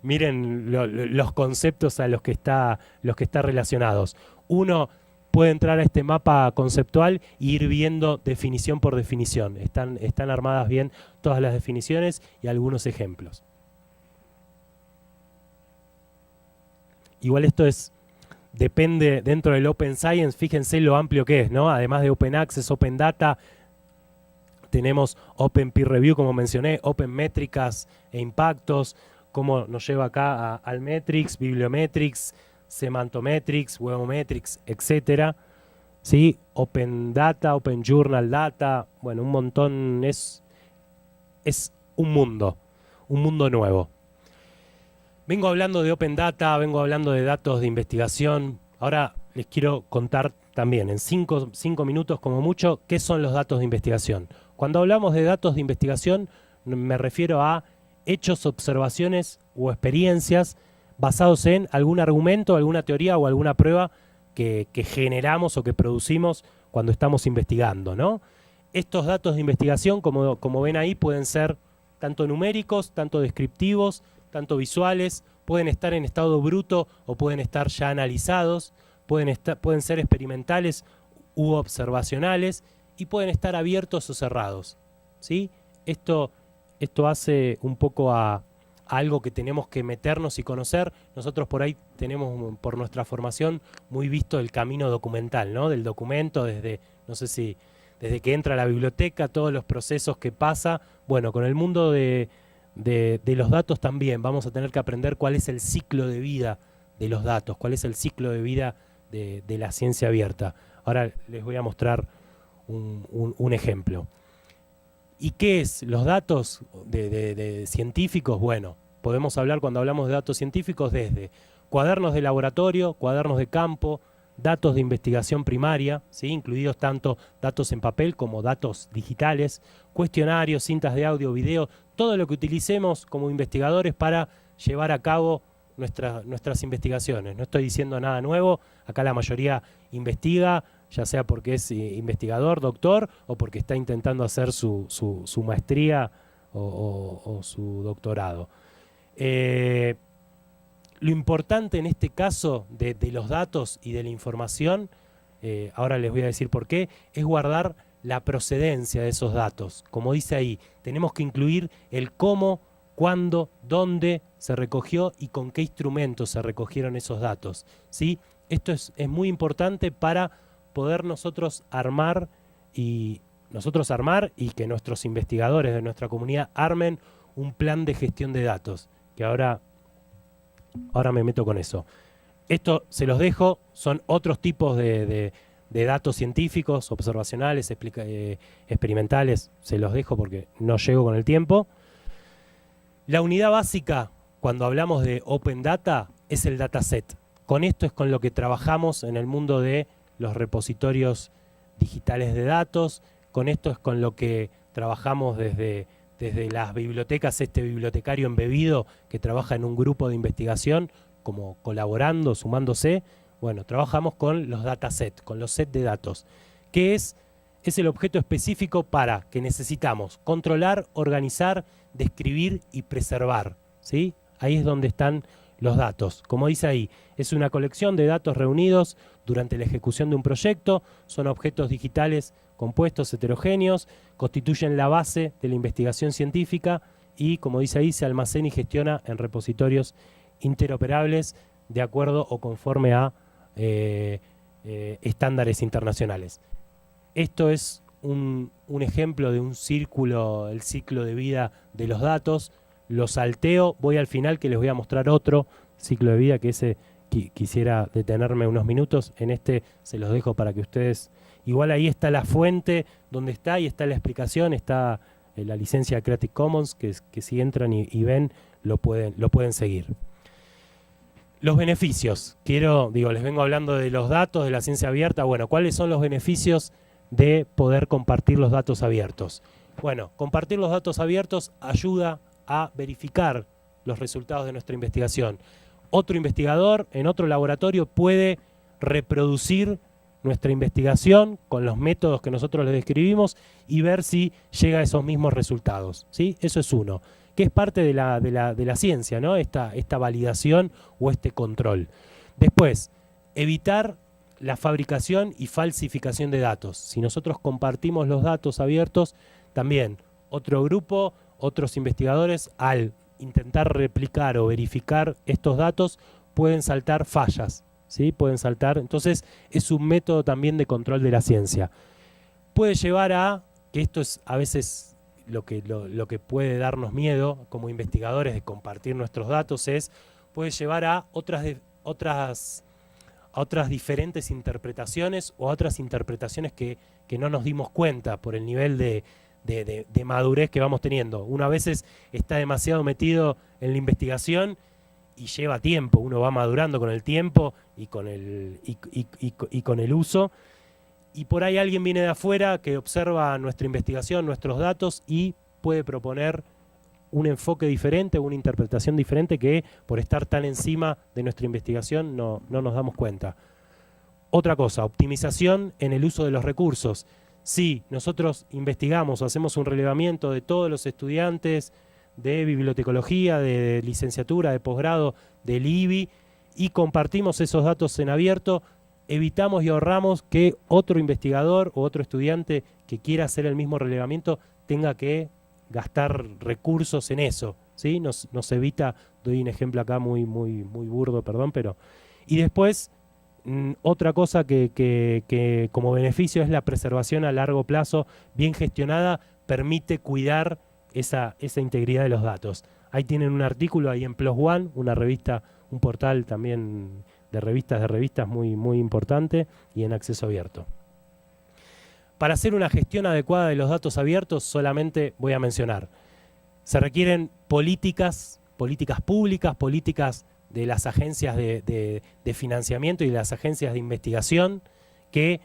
S1: miren los conceptos a los que está relacionados. Uno puede entrar a este mapa conceptual e ir viendo definición por definición. Están armadas bien todas las definiciones y algunos ejemplos. Igual esto depende dentro del Open Science, fíjense lo amplio que es, ¿no? Además de Open Access, Open Data, tenemos Open Peer Review, como mencioné, Open Métricas e Impactos, como nos lleva acá a Altmetrics, Bibliometrics, Semantometrics, Webometrics, etcétera. ¿Sí? Open Data, Open Journal Data, bueno, un montón, es un mundo nuevo. Vengo hablando de Open Data, vengo hablando de datos de investigación. Ahora les quiero contar también, en 5 minutos como mucho, qué son los datos de investigación. Cuando hablamos de datos de investigación, me refiero a hechos, observaciones o experiencias basados en algún argumento, alguna teoría o alguna prueba que generamos o que producimos cuando estamos investigando, ¿no? Estos datos de investigación, como ven ahí, pueden ser tanto numéricos, tanto descriptivos, tanto visuales, pueden estar en estado bruto o pueden estar ya analizados, pueden ser experimentales u observacionales y pueden estar abiertos o cerrados, ¿sí? Esto hace un poco a algo que tenemos que meternos y conocer. Nosotros por ahí tenemos, por nuestra formación, muy visto el camino documental, ¿no? Del documento, desde que entra a la biblioteca, todos los procesos que pasa. Bueno, con el mundo de los datos también vamos a tener que aprender cuál es el ciclo de vida de los datos, cuál es el ciclo de vida de la ciencia abierta. Ahora les voy a mostrar un ejemplo. ¿Y qué es los datos de científicos? Bueno, podemos hablar, cuando hablamos de datos científicos, desde cuadernos de laboratorio, cuadernos de campo, datos de investigación primaria, ¿sí? Incluidos tanto datos en papel como datos digitales, cuestionarios, cintas de audio, video, todo lo que utilicemos como investigadores para llevar a cabo nuestras investigaciones. No estoy diciendo nada nuevo, acá la mayoría investiga, ya sea porque es investigador, doctor, o porque está intentando hacer su maestría o su doctorado. Lo importante en este caso de los datos y de la información, ahora les voy a decir por qué, es guardar la procedencia de esos datos. Como dice ahí, tenemos que incluir el cómo, cuándo, dónde se recogió y con qué instrumentos se recogieron esos datos, ¿sí? Esto es muy importante para poder nosotros armar y que nuestros investigadores de nuestra comunidad armen un plan de gestión de datos, que ahora me meto con eso. Esto se los dejo, son otros tipos de datos científicos, observacionales, experimentales, se los dejo porque no llego con el tiempo. La unidad básica, cuando hablamos de Open Data, es el dataset. Con esto es con lo que trabajamos en el mundo de los repositorios digitales de datos, con esto es con lo que trabajamos desde las bibliotecas, este bibliotecario embebido que trabaja en un grupo de investigación, como colaborando, sumándose. Bueno, trabajamos con los datasets, con los sets de datos, que es el objeto específico para que necesitamos controlar, organizar, describir y preservar, ¿sí? Ahí es donde están los datos. Como dice ahí, es una colección de datos reunidos durante la ejecución de un proyecto, son objetos digitales compuestos heterogéneos, constituyen la base de la investigación científica y, como dice ahí, se almacena y gestiona en repositorios interoperables de acuerdo o conforme a estándares internacionales. Esto es un ejemplo de un círculo, el ciclo de vida de los datos. Lo salteo, voy al final que les voy a mostrar otro ciclo de vida que ese quisiera detenerme unos minutos. En este se los dejo para que ustedes... Igual ahí está la fuente donde está y está la explicación, está la licencia Creative Commons que si entran y ven lo pueden seguir. Los beneficios. Les vengo hablando de los datos, de la ciencia abierta. Bueno, ¿cuáles son los beneficios de poder compartir los datos abiertos? Bueno, compartir los datos abiertos ayuda a verificar los resultados de nuestra investigación. Otro investigador en otro laboratorio puede reproducir nuestra investigación con los métodos que nosotros le describimos y ver si llega a esos mismos resultados, ¿sí? Eso es uno, que es parte de la ciencia, ¿no? Esta validación o este control. Después, evitar la fabricación y falsificación de datos. Si nosotros compartimos los datos abiertos, también otro grupo, otros investigadores, al intentar replicar o verificar estos datos, pueden saltar fallas, ¿sí? Pueden saltar. Entonces, es un método también de control de la ciencia. Puede llevar a, que esto es a veces lo que puede darnos miedo como investigadores de compartir nuestros datos, puede llevar a otras diferentes interpretaciones o a otras interpretaciones que no nos dimos cuenta por el nivel de madurez que vamos teniendo. Uno a veces está demasiado metido en la investigación y lleva tiempo, uno va madurando con el tiempo y con el uso, y por ahí alguien viene de afuera que observa nuestra investigación, nuestros datos y puede proponer un enfoque diferente, una interpretación diferente que por estar tan encima de nuestra investigación no nos damos cuenta. Otra cosa, optimización en el uso de los recursos. Si nosotros investigamos o hacemos un relevamiento de todos los estudiantes de bibliotecología, de licenciatura, de posgrado, del IBI, y compartimos esos datos en abierto, evitamos y ahorramos que otro investigador o otro estudiante que quiera hacer el mismo relevamiento tenga que gastar recursos en eso, ¿sí? Nos evita, doy un ejemplo acá muy burdo, perdón, pero... Y después, otra cosa que como beneficio es la preservación a largo plazo, bien gestionada, permite cuidar esa integridad de los datos. Ahí tienen un artículo ahí en PLOS ONE, una revista, un portal también de revistas muy importante y en acceso abierto. Para hacer una gestión adecuada de los datos abiertos, solamente voy a mencionar, se requieren políticas públicas, políticas de las agencias de financiamiento y de las agencias de investigación que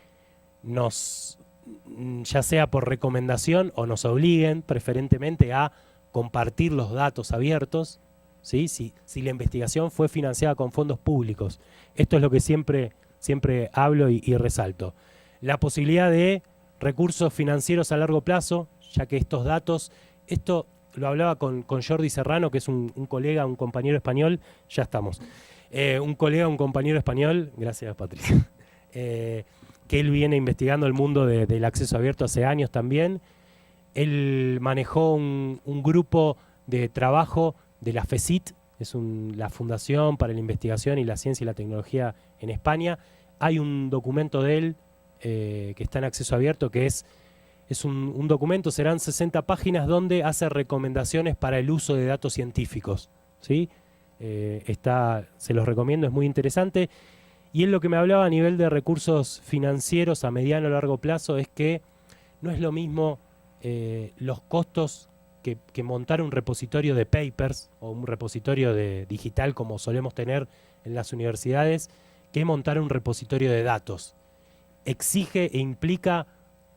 S1: ya sea por recomendación o nos obliguen preferentemente a compartir los datos abiertos, ¿sí? Si la investigación fue financiada con fondos públicos. Esto es lo que siempre hablo y resalto. La posibilidad de recursos financieros a largo plazo, ya que estos datos, esto lo hablaba con Jordi Serrano, que es un colega, un compañero español, ya estamos. Un colega, un compañero español, gracias Patricia, que él viene investigando el mundo del acceso abierto hace años también. Él manejó un grupo de trabajo de la FECIT, es la Fundación para la Investigación y la Ciencia y la Tecnología en España. Hay un documento de él que está en acceso abierto, que es un documento, serán 60 páginas, donde hace recomendaciones para el uso de datos científicos, ¿sí? Se los recomiendo, es muy interesante. Y él lo que me hablaba a nivel de recursos financieros a mediano o largo plazo es que no es lo mismo los costos que montar un repositorio de papers o un repositorio digital como solemos tener en las universidades, que montar un repositorio de datos. Exige e implica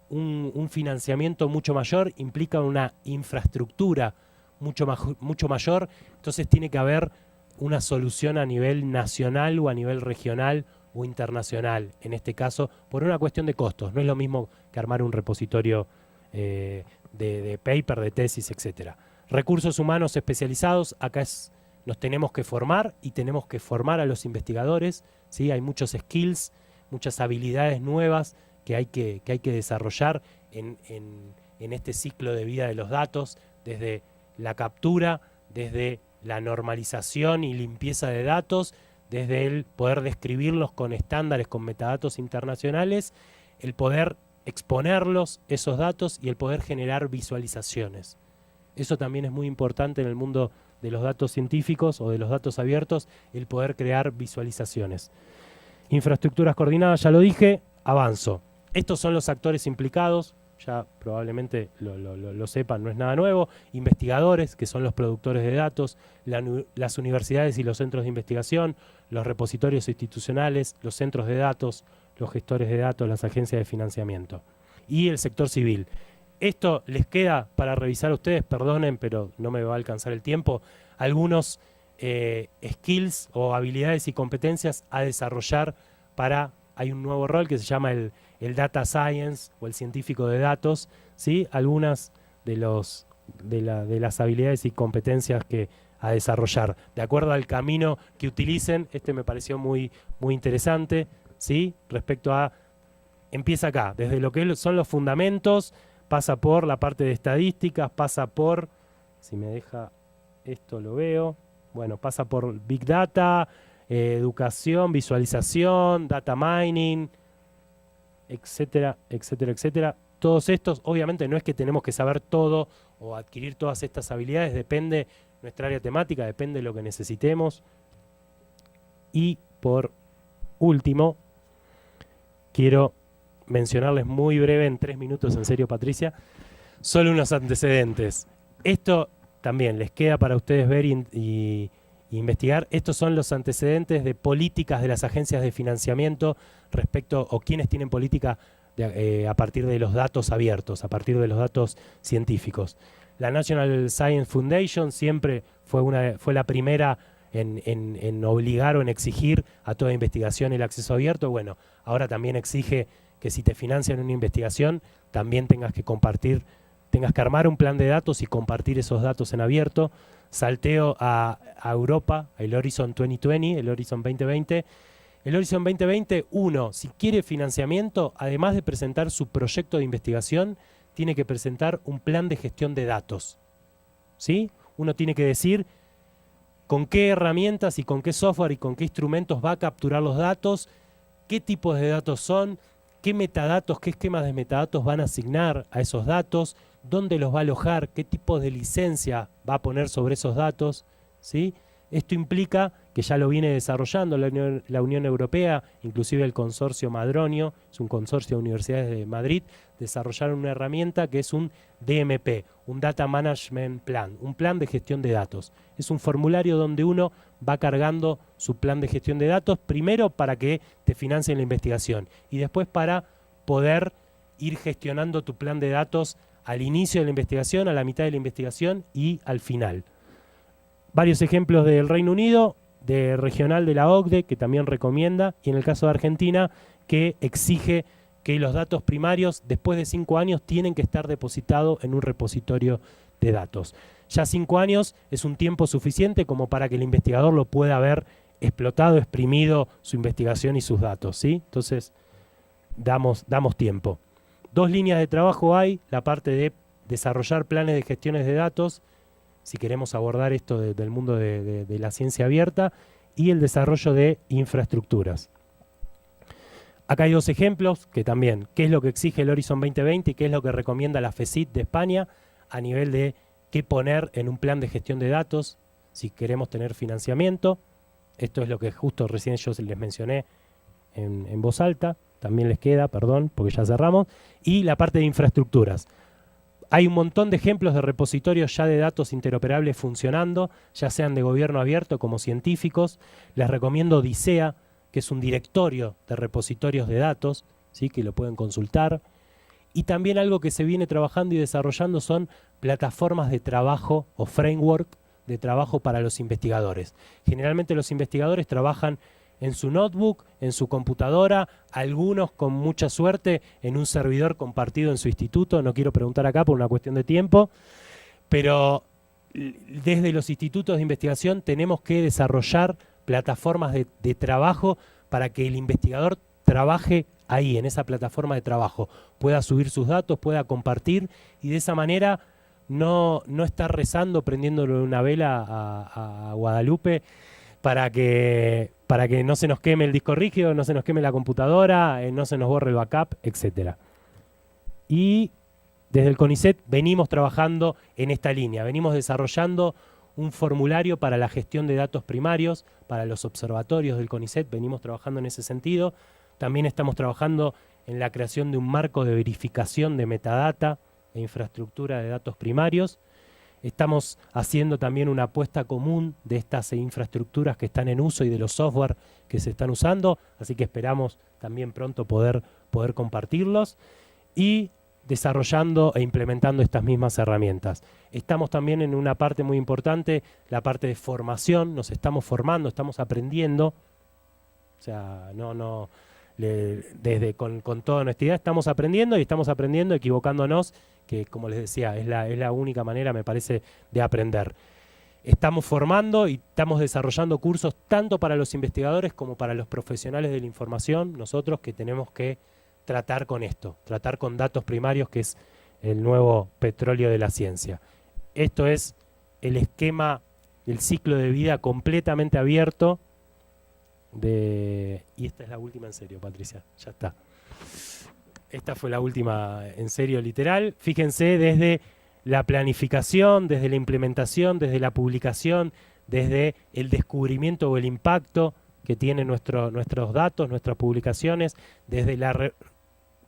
S1: un financiamiento mucho mayor, implica una infraestructura mucho mayor, entonces tiene que haber una solución a nivel nacional o a nivel regional o internacional, en este caso, por una cuestión de costos. No es lo mismo que armar un repositorio de paper, de tesis, etcétera. Recursos humanos especializados, acá nos tenemos que formar y tenemos que formar a los investigadores, ¿sí? Hay muchos skills, muchas habilidades nuevas que hay que desarrollar en este ciclo de vida de los datos, desde la captura, desde la normalización y limpieza de datos, desde el poder describirlos con estándares, con metadatos internacionales, el poder exponerlos, esos datos, y el poder generar visualizaciones. Eso también es muy importante en el mundo de los datos científicos o de los datos abiertos, el poder crear visualizaciones. Infraestructuras coordinadas, ya lo dije, avanzo. Estos son los actores implicados, ya probablemente lo sepan, no es nada nuevo. Investigadores, que son los productores de datos, las universidades y los centros de investigación, los repositorios institucionales, los centros de datos, los gestores de datos, las agencias de financiamiento. Y el sector civil. Esto les queda para revisar a ustedes, perdonen, pero no me va a alcanzar el tiempo, algunos skills o habilidades y competencias a desarrollar para... Hay un nuevo rol que se llama el Data Science o el científico de datos, ¿sí? Algunas de las habilidades y competencias que a desarrollar. De acuerdo al camino que utilicen, este me pareció muy interesante, ¿sí? Respecto a... Empieza acá, desde lo que son los fundamentos, pasa por la parte de estadísticas, pasa por... Si me deja esto lo veo. Bueno, pasa por Big Data, educación, visualización, data mining, etcétera, etcétera, etcétera. Todos estos, obviamente no es que tenemos que saber todo o adquirir todas estas habilidades, depende nuestra área temática, depende de lo que necesitemos. Y por último, quiero mencionarles muy breve, en 3 minutos, en serio, Patricia, solo unos antecedentes. Esto también les queda para ustedes ver y investigar. Estos son los antecedentes de políticas de las agencias de financiamiento respecto, o quienes tienen política a partir de los datos abiertos, a partir de los datos científicos. La National Science Foundation siempre fue la primera en obligar o en exigir a toda investigación el acceso abierto. Bueno, ahora también exige que si te financian una investigación, también tengas que armar un plan de datos y compartir esos datos en abierto. Salteo a Europa, el Horizon 2020, el Horizon 2020. El Horizon 2020, si quiere financiamiento, además de presentar su proyecto de investigación, tiene que presentar un plan de gestión de datos, ¿sí? Uno tiene que decir con qué herramientas y con qué software y con qué instrumentos va a capturar los datos, qué tipos de datos son, qué metadatos, qué esquemas de metadatos van a asignar a esos datos, dónde los va a alojar, qué tipo de licencia va a poner sobre esos datos, ¿sí? Esto implica que ya lo viene desarrollando la Unión Europea, inclusive el consorcio Madronio, es un consorcio de universidades de Madrid, desarrollaron una herramienta que es un DMP, un Data Management Plan, un plan de gestión de datos. Es un formulario donde uno va cargando su plan de gestión de datos, primero para que te financien la investigación y después para poder ir gestionando tu plan de datos al inicio de la investigación, a la mitad de la investigación y al final. Varios ejemplos del Reino Unido, de regional de la OCDE, que también recomienda, y en el caso de Argentina, que exige que los datos primarios, después de 5 años, tienen que estar depositados en un repositorio de datos. Ya 5 años es un tiempo suficiente como para que el investigador lo pueda haber explotado, exprimido su investigación y sus datos, ¿sí? Entonces, damos tiempo. 2 líneas de trabajo hay, la parte de desarrollar planes de gestiones de datos, si queremos abordar esto del mundo de la ciencia abierta, y el desarrollo de infraestructuras. Acá hay 2 ejemplos que también, qué es lo que exige el Horizon 2020 y qué es lo que recomienda la FECIT de España a nivel de qué poner en un plan de gestión de datos si queremos tener financiamiento. Esto es lo que justo recién yo les mencioné en voz alta. También les queda, perdón, porque ya cerramos. Y la parte de infraestructuras. Hay un montón de ejemplos de repositorios ya de datos interoperables funcionando, ya sean de gobierno abierto como científicos. Les recomiendo Odisea, que es un directorio de repositorios de datos, ¿sí? Que lo pueden consultar. Y también algo que se viene trabajando y desarrollando son plataformas de trabajo o framework de trabajo para los investigadores. Generalmente los investigadores trabajan en su notebook, en su computadora, algunos con mucha suerte en un servidor compartido en su instituto, no quiero preguntar acá por una cuestión de tiempo, pero desde los institutos de investigación tenemos que desarrollar plataformas de trabajo para que el investigador trabaje ahí, en esa plataforma de trabajo, pueda subir sus datos, pueda compartir y de esa manera no estar rezando, prendiéndole una vela a Guadalupe para que no se nos queme el disco rígido, no se nos queme la computadora, no se nos borre el backup, etcétera. Y desde el CONICET venimos trabajando en esta línea, venimos desarrollando un formulario para la gestión de datos primarios, para los observatorios del CONICET, venimos trabajando en ese sentido. También estamos trabajando en la creación de un marco de verificación de metadata e infraestructura de datos primarios. Estamos haciendo también una apuesta común de estas infraestructuras que están en uso y de los software que se están usando, así que esperamos también pronto poder compartirlos y desarrollando e implementando estas mismas herramientas. Estamos también en una parte muy importante, la parte de formación, nos estamos formando, estamos aprendiendo, o sea, con toda honestidad estamos aprendiendo y estamos aprendiendo equivocándonos, que como les decía, es la única manera, me parece, de aprender. Estamos formando y estamos desarrollando cursos tanto para los investigadores como para los profesionales de la información, nosotros que tenemos que tratar con esto, tratar con datos primarios, que es el nuevo petróleo de la ciencia. Esto es el esquema, el ciclo de vida completamente abierto y esta es la última en serio, Patricia, ya está. Esta fue la última en serio literal. Fíjense desde la planificación, desde la implementación, desde la publicación, desde el descubrimiento o el impacto que tienen nuestros datos, nuestras publicaciones, desde la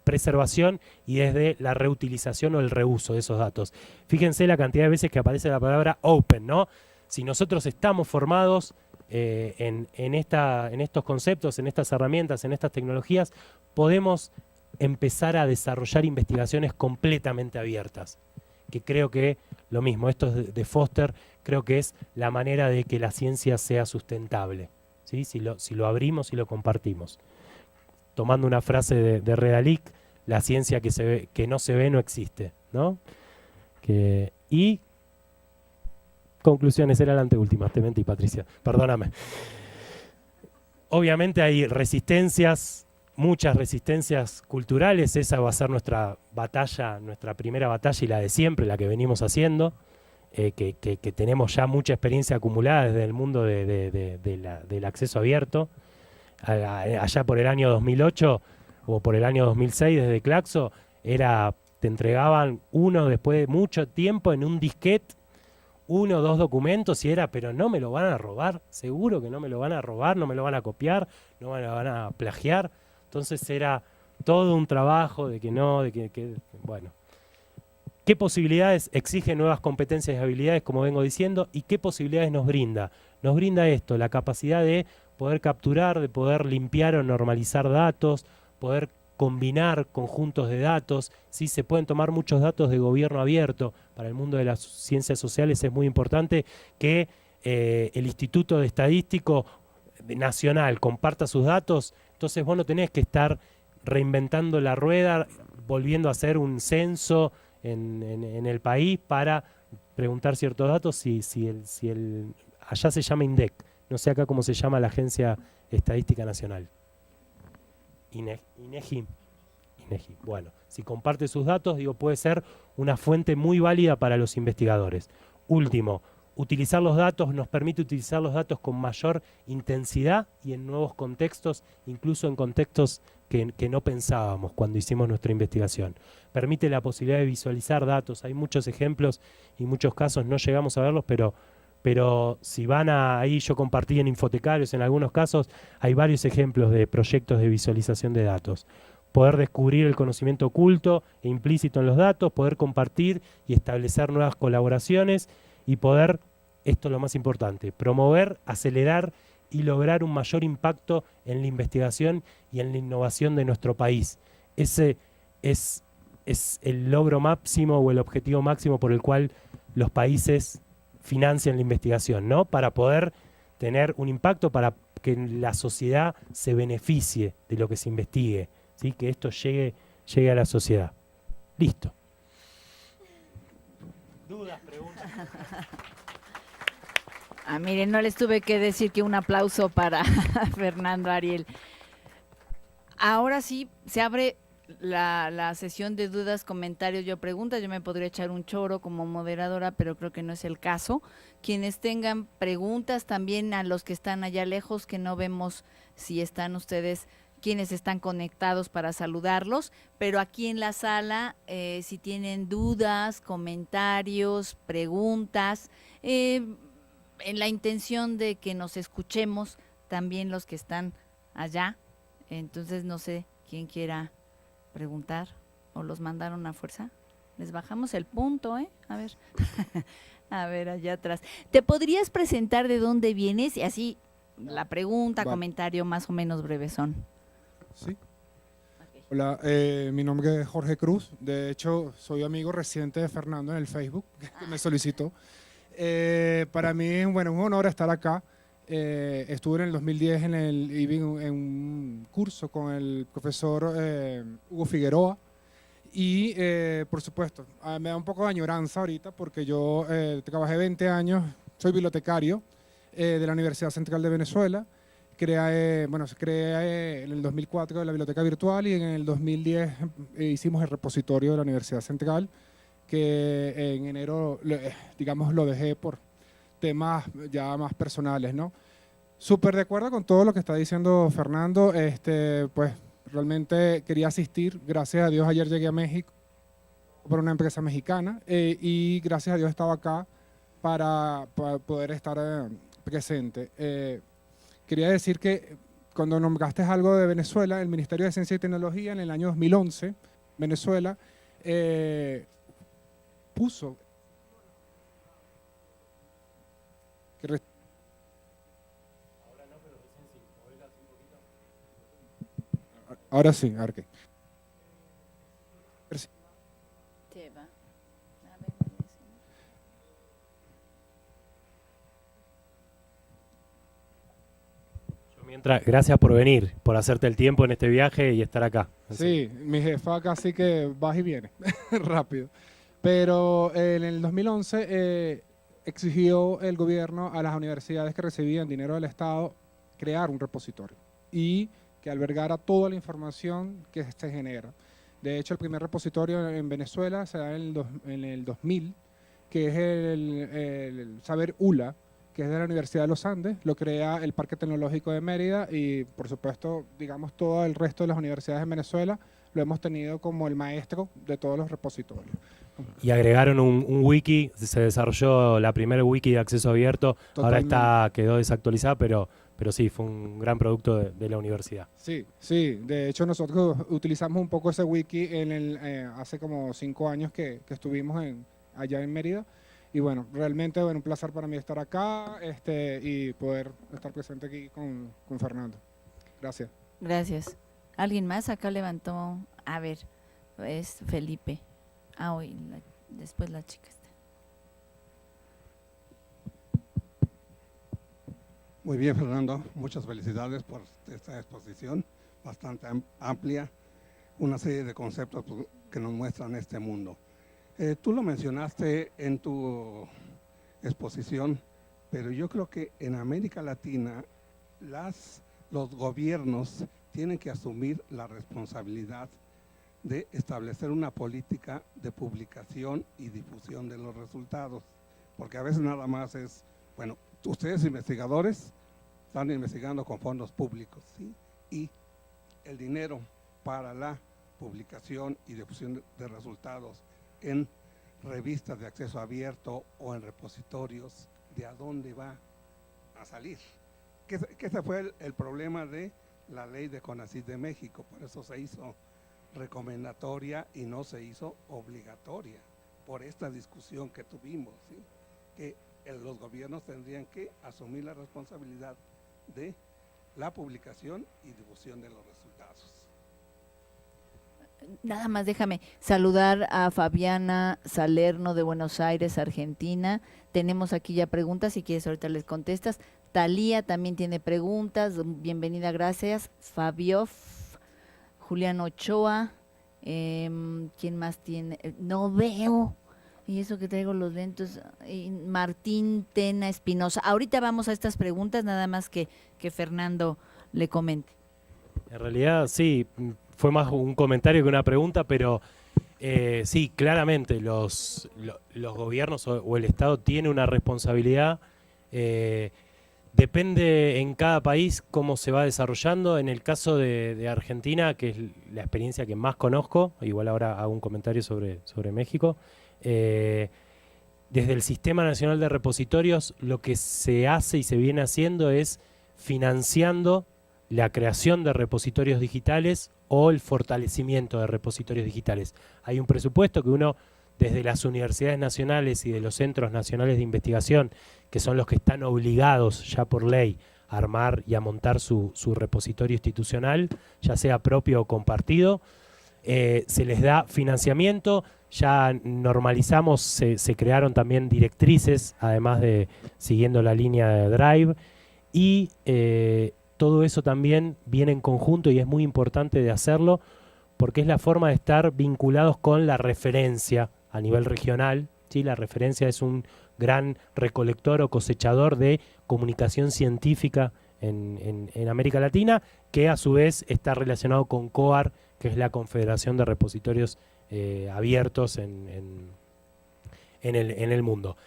S1: preservación y desde la reutilización o el reuso de esos datos. Fíjense la cantidad de veces que aparece la palabra open, ¿no? Si nosotros estamos formados en estos conceptos, en estas herramientas, en estas tecnologías, podemos empezar a desarrollar investigaciones completamente abiertas, que creo que lo mismo, esto es de Foster, creo que es la manera de que la ciencia sea sustentable, ¿sí? Si lo abrimos y lo compartimos. Tomando una frase de Redalic, la ciencia que no se ve no existe, ¿no? Y conclusiones, era la anteúltima, te mentí, Patricia, perdóname. Obviamente hay resistencias, muchas resistencias culturales, esa va a ser nuestra batalla, nuestra primera batalla y la de siempre, la que venimos haciendo, que tenemos ya mucha experiencia acumulada desde el mundo del acceso abierto. Allá por el año 2008 o por el año 2006 desde Claxo, te entregaban después de mucho tiempo en un disquete, 1 o 2 documentos y pero no me lo van a robar, seguro que no me lo van a robar, no me lo van a copiar, no me lo van a plagiar. Entonces era todo un trabajo de que no, bueno. ¿Qué posibilidades exige nuevas competencias y habilidades, como vengo diciendo, y qué posibilidades nos brinda? Nos brinda esto, la capacidad de poder capturar, de poder limpiar o normalizar datos, poder combinar conjuntos de datos, ¿sí? Se pueden tomar muchos datos de gobierno abierto. Para el mundo de las ciencias sociales es muy importante que el Instituto de Estadístico Nacional comparta sus datos, entonces vos no tenés que estar reinventando la rueda, volviendo a hacer un censo en el país para preguntar ciertos datos allá se llama INDEC, no sé acá cómo se llama la Agencia Estadística Nacional. INEGI. Bueno, si comparte sus datos, puede ser una fuente muy válida para los investigadores. Último, utilizar los datos nos permite utilizar los datos con mayor intensidad y en nuevos contextos, incluso en contextos que no pensábamos cuando hicimos nuestra investigación. Permite la posibilidad de visualizar datos. Hay muchos ejemplos y muchos casos, no llegamos a verlos, pero si van ahí, yo compartí en Infotecarios, en algunos casos hay varios ejemplos de proyectos de visualización de datos. Poder descubrir el conocimiento oculto e implícito en los datos, poder compartir y establecer nuevas colaboraciones y poder, esto es lo más importante, promover, acelerar y lograr un mayor impacto en la investigación y en la innovación de nuestro país. Ese es el logro máximo o el objetivo máximo por el cual los países financian la investigación, ¿no? Para poder tener un impacto, para que la sociedad se beneficie de lo que se investigue, ¿sí? Que esto llegue a la sociedad. Listo. ¿Dudas, preguntas?
S2: Miren, no les tuve que decir que un aplauso para Fernando Ariel. Ahora sí, se abre la sesión de dudas, comentarios, yo preguntas. Yo me podría echar un choro como moderadora, pero creo que no es el caso. Quienes tengan preguntas, también a los que están allá lejos, que no vemos si están ustedes, quienes están conectados para saludarlos, pero aquí en la sala, si tienen dudas, comentarios, preguntas, en la intención de que nos escuchemos también los que están allá. Entonces no sé quién quiera preguntar, o los mandaron a fuerza. Les bajamos el punto, a ver. A ver, allá atrás. ¿Te podrías presentar de dónde vienes? Y así la pregunta, comentario más o menos brevesón.
S3: Sí. Okay. Hola, mi nombre es Jorge Cruz. De hecho, soy amigo reciente de Fernando en el Facebook, que me solicitó. Para mí, bueno, un honor estar acá. Estuve en el 2010 en un curso con el profesor Hugo Figueroa y, por supuesto, me da un poco de añoranza ahorita porque yo trabajé 20 años, soy bibliotecario de la Universidad Central de Venezuela. Se crea en el 2004 la biblioteca virtual y en el 2010 hicimos el repositorio de la Universidad Central, que en enero, digamos, lo dejé por temas ya más personales, ¿no? Súper de acuerdo con todo lo que está diciendo Fernando, pues realmente quería asistir, gracias a Dios ayer llegué a México por una empresa mexicana y gracias a Dios estaba acá para poder estar presente. Quería decir que cuando nombraste algo de Venezuela, el Ministerio de Ciencia y Tecnología en el año 2011, Venezuela, puso que ahora sí, a ver qué.
S1: Mientras, gracias por venir, por hacerte el tiempo en este viaje y estar acá.
S3: Sí, mi jefa casi que va y viene, rápido. Pero en el 2011 exigió el gobierno a las universidades que recibían dinero del Estado crear un repositorio y que albergara toda la información que se genera. De hecho, el primer repositorio en Venezuela se da en el 2000, que es el Saber ULA, que es de la Universidad de los Andes, lo crea el Parque Tecnológico de Mérida y, por supuesto, digamos, todo el resto de las universidades en Venezuela lo hemos tenido como el maestro de todos los repositorios.
S1: Y agregaron un wiki, se desarrolló la primera wiki de acceso abierto. Totalmente. Ahora quedó desactualizada, pero sí, fue un gran producto de la universidad.
S3: Sí, de hecho nosotros utilizamos un poco ese wiki hace como 5 años que estuvimos allá en Mérida. Y bueno, realmente un placer para mí estar acá y poder estar presente aquí con Fernando. Gracias.
S2: Gracias. ¿Alguien más acá levantó? A ver, es Felipe. Hoy después la chica está.
S4: Muy bien, Fernando. Muchas felicidades por esta exposición bastante amplia, una serie de conceptos que nos muestran este mundo. Tú lo mencionaste en tu exposición, pero yo creo que en América Latina los gobiernos tienen que asumir la responsabilidad de establecer una política de publicación y difusión de los resultados, porque a veces nada más es, bueno, ustedes investigadores están investigando con fondos públicos, ¿sí? Y el dinero para la publicación y difusión de resultados en revistas de acceso abierto o en repositorios, ¿de a dónde va a salir? Que ese fue el problema de la ley de CONACYT de México, por eso se hizo recomendatoria y no se hizo obligatoria, por esta discusión que tuvimos, ¿sí? Que los gobiernos tendrían que asumir la responsabilidad de la publicación y difusión de los resultados.
S2: Nada más déjame saludar a Fabiana Salerno de Buenos Aires, Argentina. Tenemos aquí ya preguntas, si quieres ahorita les contestas. Talía también tiene preguntas. Bienvenida, gracias. Fabio, Julián Ochoa. ¿Quién más tiene? No veo. Y eso que traigo los lentes. Martín Tena Espinosa. Ahorita vamos a estas preguntas, nada más que Fernando le comente.
S1: En realidad, sí, fue más un comentario que una pregunta, pero sí, claramente los gobiernos o el Estado tiene una responsabilidad. Depende en cada país cómo se va desarrollando. En el caso de Argentina, que es la experiencia que más conozco, igual ahora hago un comentario sobre México, desde el Sistema Nacional de Repositorios lo que se hace y se viene haciendo es financiando la creación de repositorios digitales o el fortalecimiento de repositorios digitales. Hay un presupuesto que uno, desde las universidades nacionales y de los centros nacionales de investigación, que son los que están obligados ya por ley a armar y a montar su repositorio institucional, ya sea propio o compartido, se les da financiamiento, ya normalizamos, se crearon también directrices, además de siguiendo la línea de Drive, y todo eso también viene en conjunto y es muy importante de hacerlo porque es la forma de estar vinculados con la referencia a nivel regional, ¿sí? La referencia es un gran recolector o cosechador de comunicación científica en América Latina, que a su vez está relacionado con COAR, que es la Confederación de Repositorios Abiertos en el mundo.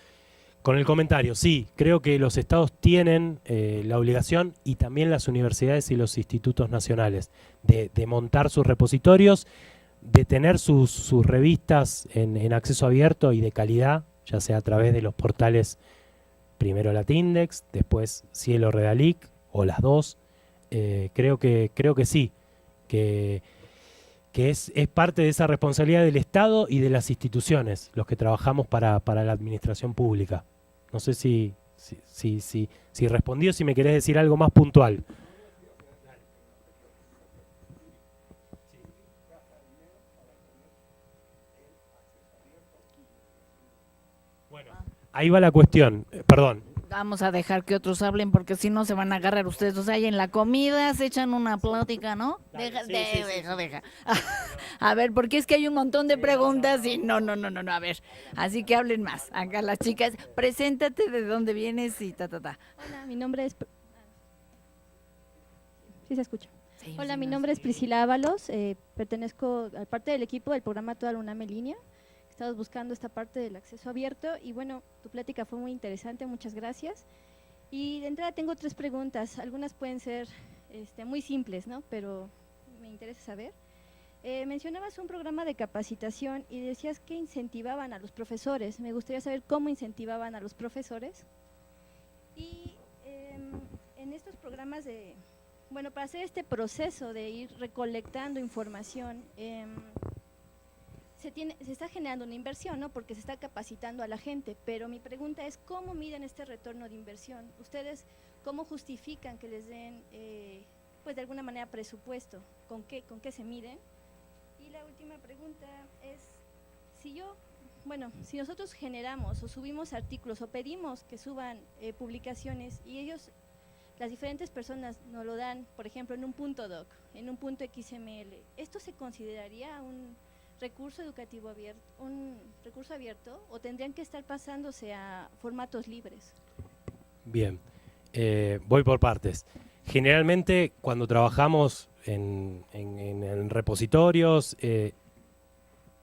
S1: Con el comentario, sí, creo que los estados tienen la obligación, y también las universidades y los institutos nacionales, de montar sus repositorios, de tener sus revistas en acceso abierto y de calidad, ya sea a través de los portales, primero Latindex, después Cielo Redalic, o las dos. Creo que sí, que es parte de esa responsabilidad del Estado y de las instituciones, los que trabajamos para la administración pública. No sé si respondió, si me querés decir algo más puntual. Bueno, ahí va la cuestión, perdón.
S2: Vamos a dejar que otros hablen porque si no se van a agarrar ustedes. O sea, ahí en la comida se echan una plática, ¿no?
S1: Dale,
S2: Deja. A ver, porque es que hay un montón de preguntas y no. A ver, así que hablen más. Acá las chicas, preséntate, de dónde vienes y
S5: Hola, mi nombre es... ¿Sí se escucha?
S2: Sí,
S5: Hola,
S2: sí,
S5: mi
S2: no,
S5: nombre
S2: sí.
S5: es Priscila Ábalos, pertenezco a parte del equipo del programa Toda la UNAM en línea. Estamos buscando esta parte del acceso abierto y bueno, tu plática fue muy interesante, muchas gracias. Y de entrada tengo 3 preguntas, algunas pueden ser muy simples, ¿no? Pero me interesa saber. Mencionabas un programa de capacitación y decías que incentivaban a los profesores. Me gustaría saber cómo incentivaban a los profesores. Y en estos programas de, bueno, para hacer este proceso de ir recolectando información, se está generando una inversión, ¿no? Porque se está capacitando a la gente, pero mi pregunta es, ¿cómo miden este retorno de inversión? ¿Ustedes cómo justifican que les den, pues de alguna manera, presupuesto? ¿Con qué se miden? Y la última pregunta es, si nosotros generamos o subimos artículos o pedimos que suban publicaciones y ellos, las diferentes personas nos lo dan, por ejemplo, en un punto doc, en un punto XML, ¿esto se consideraría un recurso educativo abierto, o tendrían que estar pasándose a formatos libres?
S1: Bien, voy por partes. Generalmente cuando trabajamos en repositorios,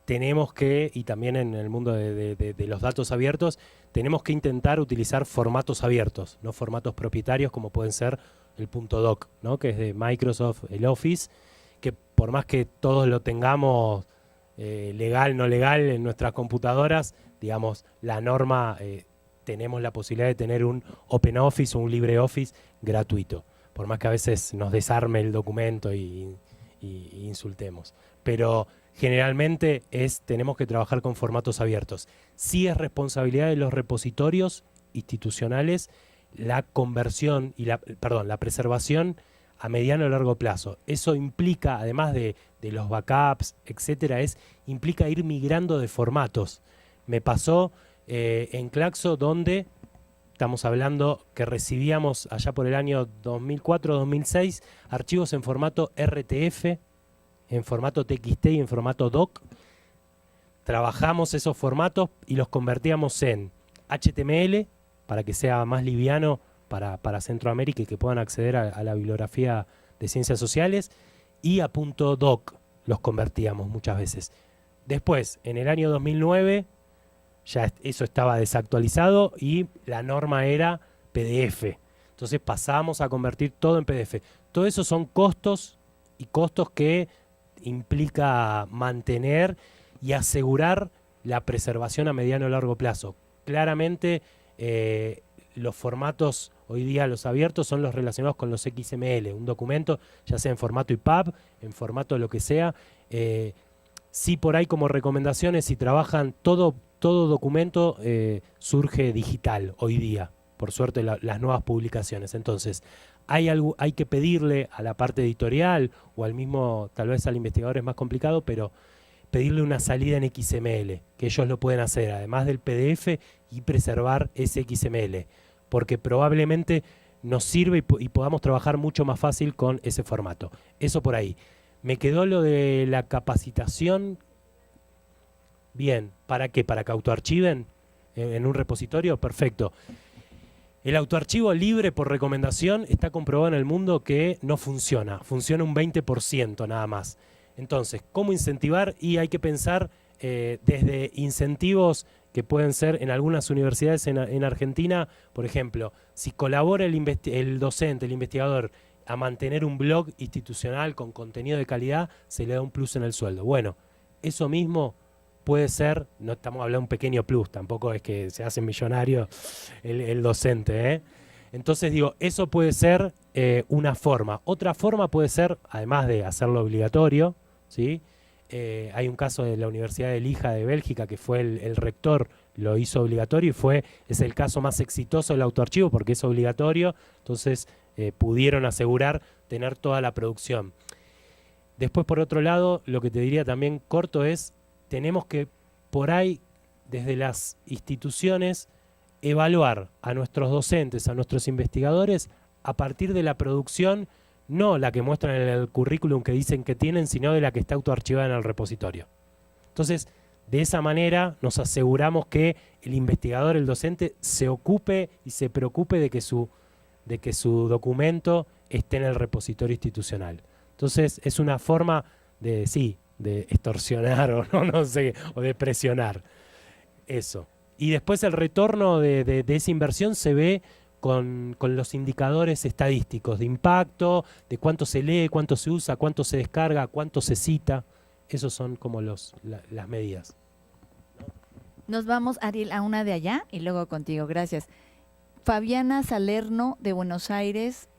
S1: tenemos que, y también en el mundo de los datos abiertos, tenemos que intentar utilizar formatos abiertos, no formatos propietarios como pueden ser el .doc, ¿no? Que es de Microsoft, el Office, que por más que todos lo tengamos legal, no legal en nuestras computadoras, digamos, la norma, tenemos la posibilidad de tener un OpenOffice o un LibreOffice gratuito, por más que a veces nos desarme el documento y insultemos. Pero generalmente tenemos que trabajar con formatos abiertos. Sí es responsabilidad de los repositorios institucionales la conversión y la preservación a mediano o largo plazo. Eso implica, además de los backups, etcétera, implica ir migrando de formatos. Me pasó en Claxo, donde estamos hablando que recibíamos allá por el año 2004-2006 archivos en formato RTF, en formato TXT y en formato DOC. Trabajamos esos formatos y los convertíamos en HTML para que sea más liviano para Centroamérica y que puedan acceder a la bibliografía de ciencias sociales, y a .doc los convertíamos muchas veces. Después, en el año 2009, ya eso estaba desactualizado y la norma era PDF. Entonces pasamos a convertir todo en PDF. Todo eso son costos y costos que implica mantener y asegurar la preservación a mediano y largo plazo. Claramente los formatos hoy día, los abiertos, son los relacionados con los XML. Un documento, ya sea en formato EPUB, en formato lo que sea. Sí, por ahí como recomendaciones, si trabajan todo documento surge digital hoy día, por suerte las nuevas publicaciones. Entonces, hay que pedirle a la parte editorial o al mismo, tal vez al investigador es más complicado, pero pedirle una salida en XML, que ellos lo pueden hacer, además del PDF, y preservar ese XML, porque probablemente nos sirve y podamos trabajar mucho más fácil con ese formato. Eso por ahí. Me quedó lo de la capacitación. Bien, ¿para qué? ¿Para que autoarchiven en un repositorio? Perfecto. El autoarchivo libre por recomendación está comprobado en el mundo que no funciona. Funciona un 20% nada más. Entonces, ¿cómo incentivar? Y hay que pensar desde incentivos que pueden ser en algunas universidades en Argentina. Por ejemplo, si colabora el docente, el investigador, a mantener un blog institucional con contenido de calidad, se le da un plus en el sueldo. Bueno, eso mismo puede ser, no estamos hablando de un pequeño plus, tampoco es que se hace millonario el docente, ¿eh? Entonces digo, eso puede ser una forma. Otra forma puede ser, además de hacerlo obligatorio, ¿sí? Hay un caso de la Universidad de Lija de Bélgica que fue el rector, lo hizo obligatorio y es el caso más exitoso del autoarchivo porque es obligatorio, entonces pudieron asegurar tener toda la producción. Después, por otro lado, lo que te diría también corto es, tenemos que por ahí, desde las instituciones, evaluar a nuestros docentes, a nuestros investigadores, a partir de la producción, no la que muestran en el currículum que dicen que tienen, sino de la que está autoarchivada en el repositorio. Entonces, de esa manera nos aseguramos que el investigador, el docente, se ocupe y se preocupe de que su documento esté en el repositorio institucional. Entonces, es una forma de extorsionar o no sé, o de presionar. Eso. Y después el retorno de esa inversión se ve con los indicadores estadísticos de impacto, de cuánto se lee, cuánto se usa, cuánto se descarga, cuánto se cita. Esos son como las medidas.
S2: Nos vamos, Ariel, a una de allá y luego contigo. Gracias. Fabiana Salerno, de Buenos Aires.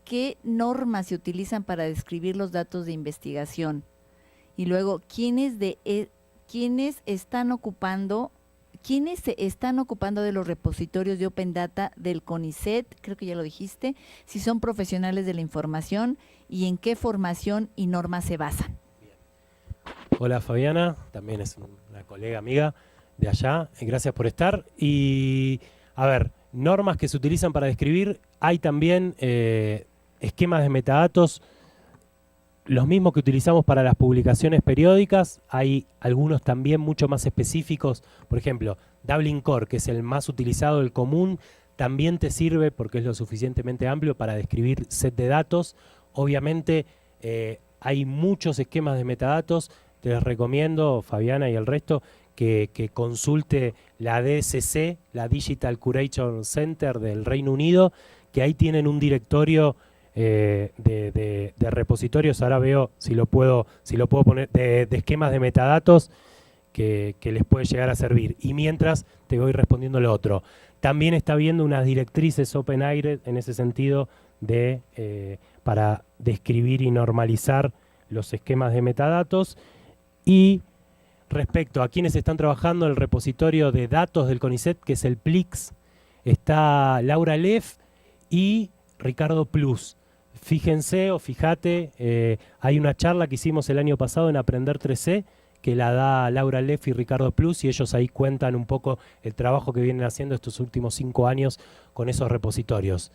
S2: ¿Qué normas se utilizan para describir los datos de investigación? Y luego, ¿quiénes se están ocupando de los repositorios de Open Data del CONICET? Creo que ya lo dijiste. Si son profesionales de la información y en qué formación y normas se basan.
S1: Bien. Hola Fabiana, también es una colega amiga de allá. Gracias por estar. Y, a ver, normas que se utilizan para describir. Hay también esquemas de metadatos, los mismos que utilizamos para las publicaciones periódicas. Hay algunos también mucho más específicos. Por ejemplo, Dublin Core, que es el más utilizado, el común, también te sirve porque es lo suficientemente amplio para describir set de datos. Obviamente hay muchos esquemas de metadatos. Te les recomiendo, Fabiana y el resto, que consulte la DSC, la Digital Curation Center del Reino Unido, que ahí tienen un directorio de repositorios. Ahora veo si lo puedo poner, de esquemas de metadatos que les puede llegar a servir. Y mientras te voy respondiendo lo otro. También está viendo unas directrices OpenAIRE en ese sentido para describir y normalizar los esquemas de metadatos. Y respecto a quienes están trabajando en el repositorio de datos del CONICET, que es el PLIX, está Laura Leff y Ricardo Plus. Fíjense o fíjate, hay una charla que hicimos el año pasado en Aprender 3C, que la da Laura Leff y Ricardo Plus, y ellos ahí cuentan un poco el trabajo que vienen haciendo estos últimos 5 años con esos repositorios.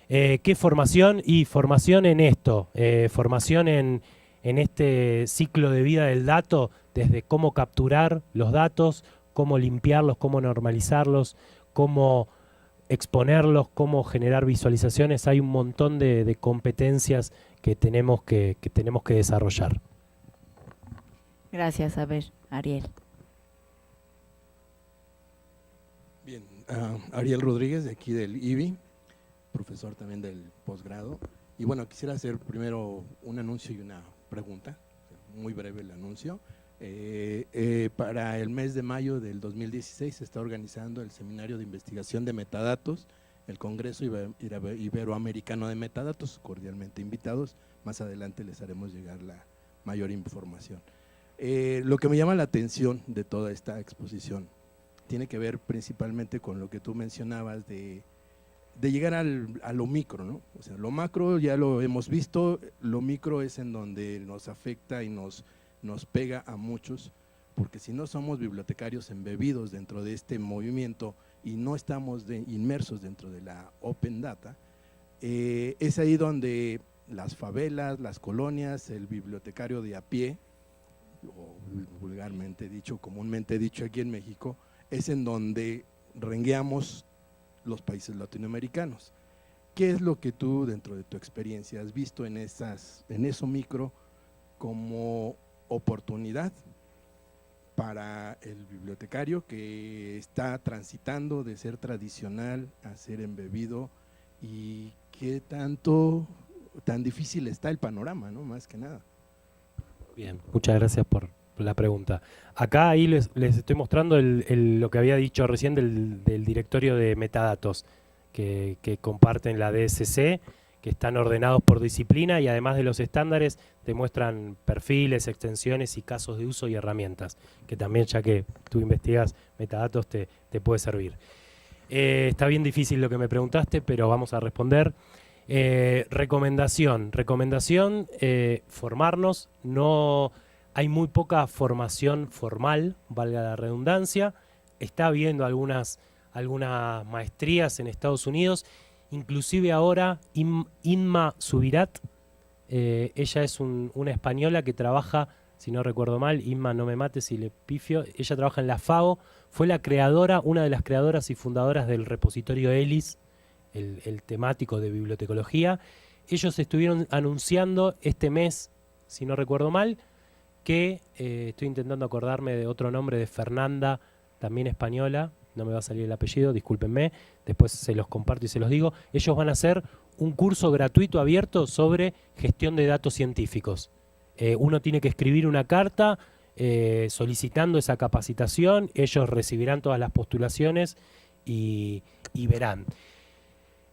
S1: ¿Qué formación? Y formación en esto, formación en este ciclo de vida del dato, desde cómo capturar los datos, cómo limpiarlos, cómo normalizarlos, cómo exponerlos, cómo generar visualizaciones. Hay un montón de competencias que tenemos que desarrollar.
S2: Gracias, a ver, Ariel.
S6: Bien, Ariel Rodríguez, de aquí del IBI, profesor también del posgrado. Y bueno, quisiera hacer primero un anuncio y una pregunta, muy breve el anuncio. Para el mes de mayo del 2016 se está organizando el Seminario de Investigación de Metadatos, el Congreso Iberoamericano de Metadatos, cordialmente invitados. Más adelante les haremos llegar la mayor información. Lo que me llama la atención de toda esta exposición tiene que ver principalmente con lo que tú mencionabas de llegar a lo micro, ¿no? O sea, lo macro ya lo hemos visto, lo micro es en donde nos afecta y nos pega a muchos, porque si no somos bibliotecarios embebidos dentro de este movimiento y no estamos inmersos dentro de la Open Data, es ahí donde las favelas, las colonias, el bibliotecario de a pie, o vulgarmente dicho, comúnmente dicho aquí en México, es en donde rengueamos los países latinoamericanos. ¿Qué es lo que tú, dentro de tu experiencia, has visto en eso micro como oportunidad para el bibliotecario que está transitando de ser tradicional a ser embebido, y qué tan difícil está el panorama, ¿no? Más que nada.
S1: Bien, muchas gracias por la pregunta. Acá ahí les estoy mostrando lo que había dicho recién del directorio de metadatos que comparten la DSC, que están ordenados por disciplina y además de los estándares te muestran perfiles, extensiones y casos de uso y herramientas, que también, ya que tú investigas metadatos, te puede servir. Está bien difícil lo que me preguntaste, pero vamos a responder. Recomendación, formarnos. No hay muy poca formación formal, valga la redundancia. Está habiendo algunas maestrías en Estados Unidos. Inclusive ahora Inma Subirat, ella es una española que trabaja, si no recuerdo mal, Inma, no me mates si le pifio, ella trabaja en la FAO, fue la creadora, una de las creadoras y fundadoras del repositorio ELIS, el temático de bibliotecología. Ellos estuvieron anunciando este mes, si no recuerdo mal, que estoy intentando acordarme de otro nombre de Fernanda, también española, no me va a salir el apellido, discúlpenme, después se los comparto y se los digo. Ellos van a hacer un curso gratuito abierto sobre gestión de datos científicos. Uno tiene que escribir una carta solicitando esa capacitación, ellos recibirán todas las postulaciones y verán.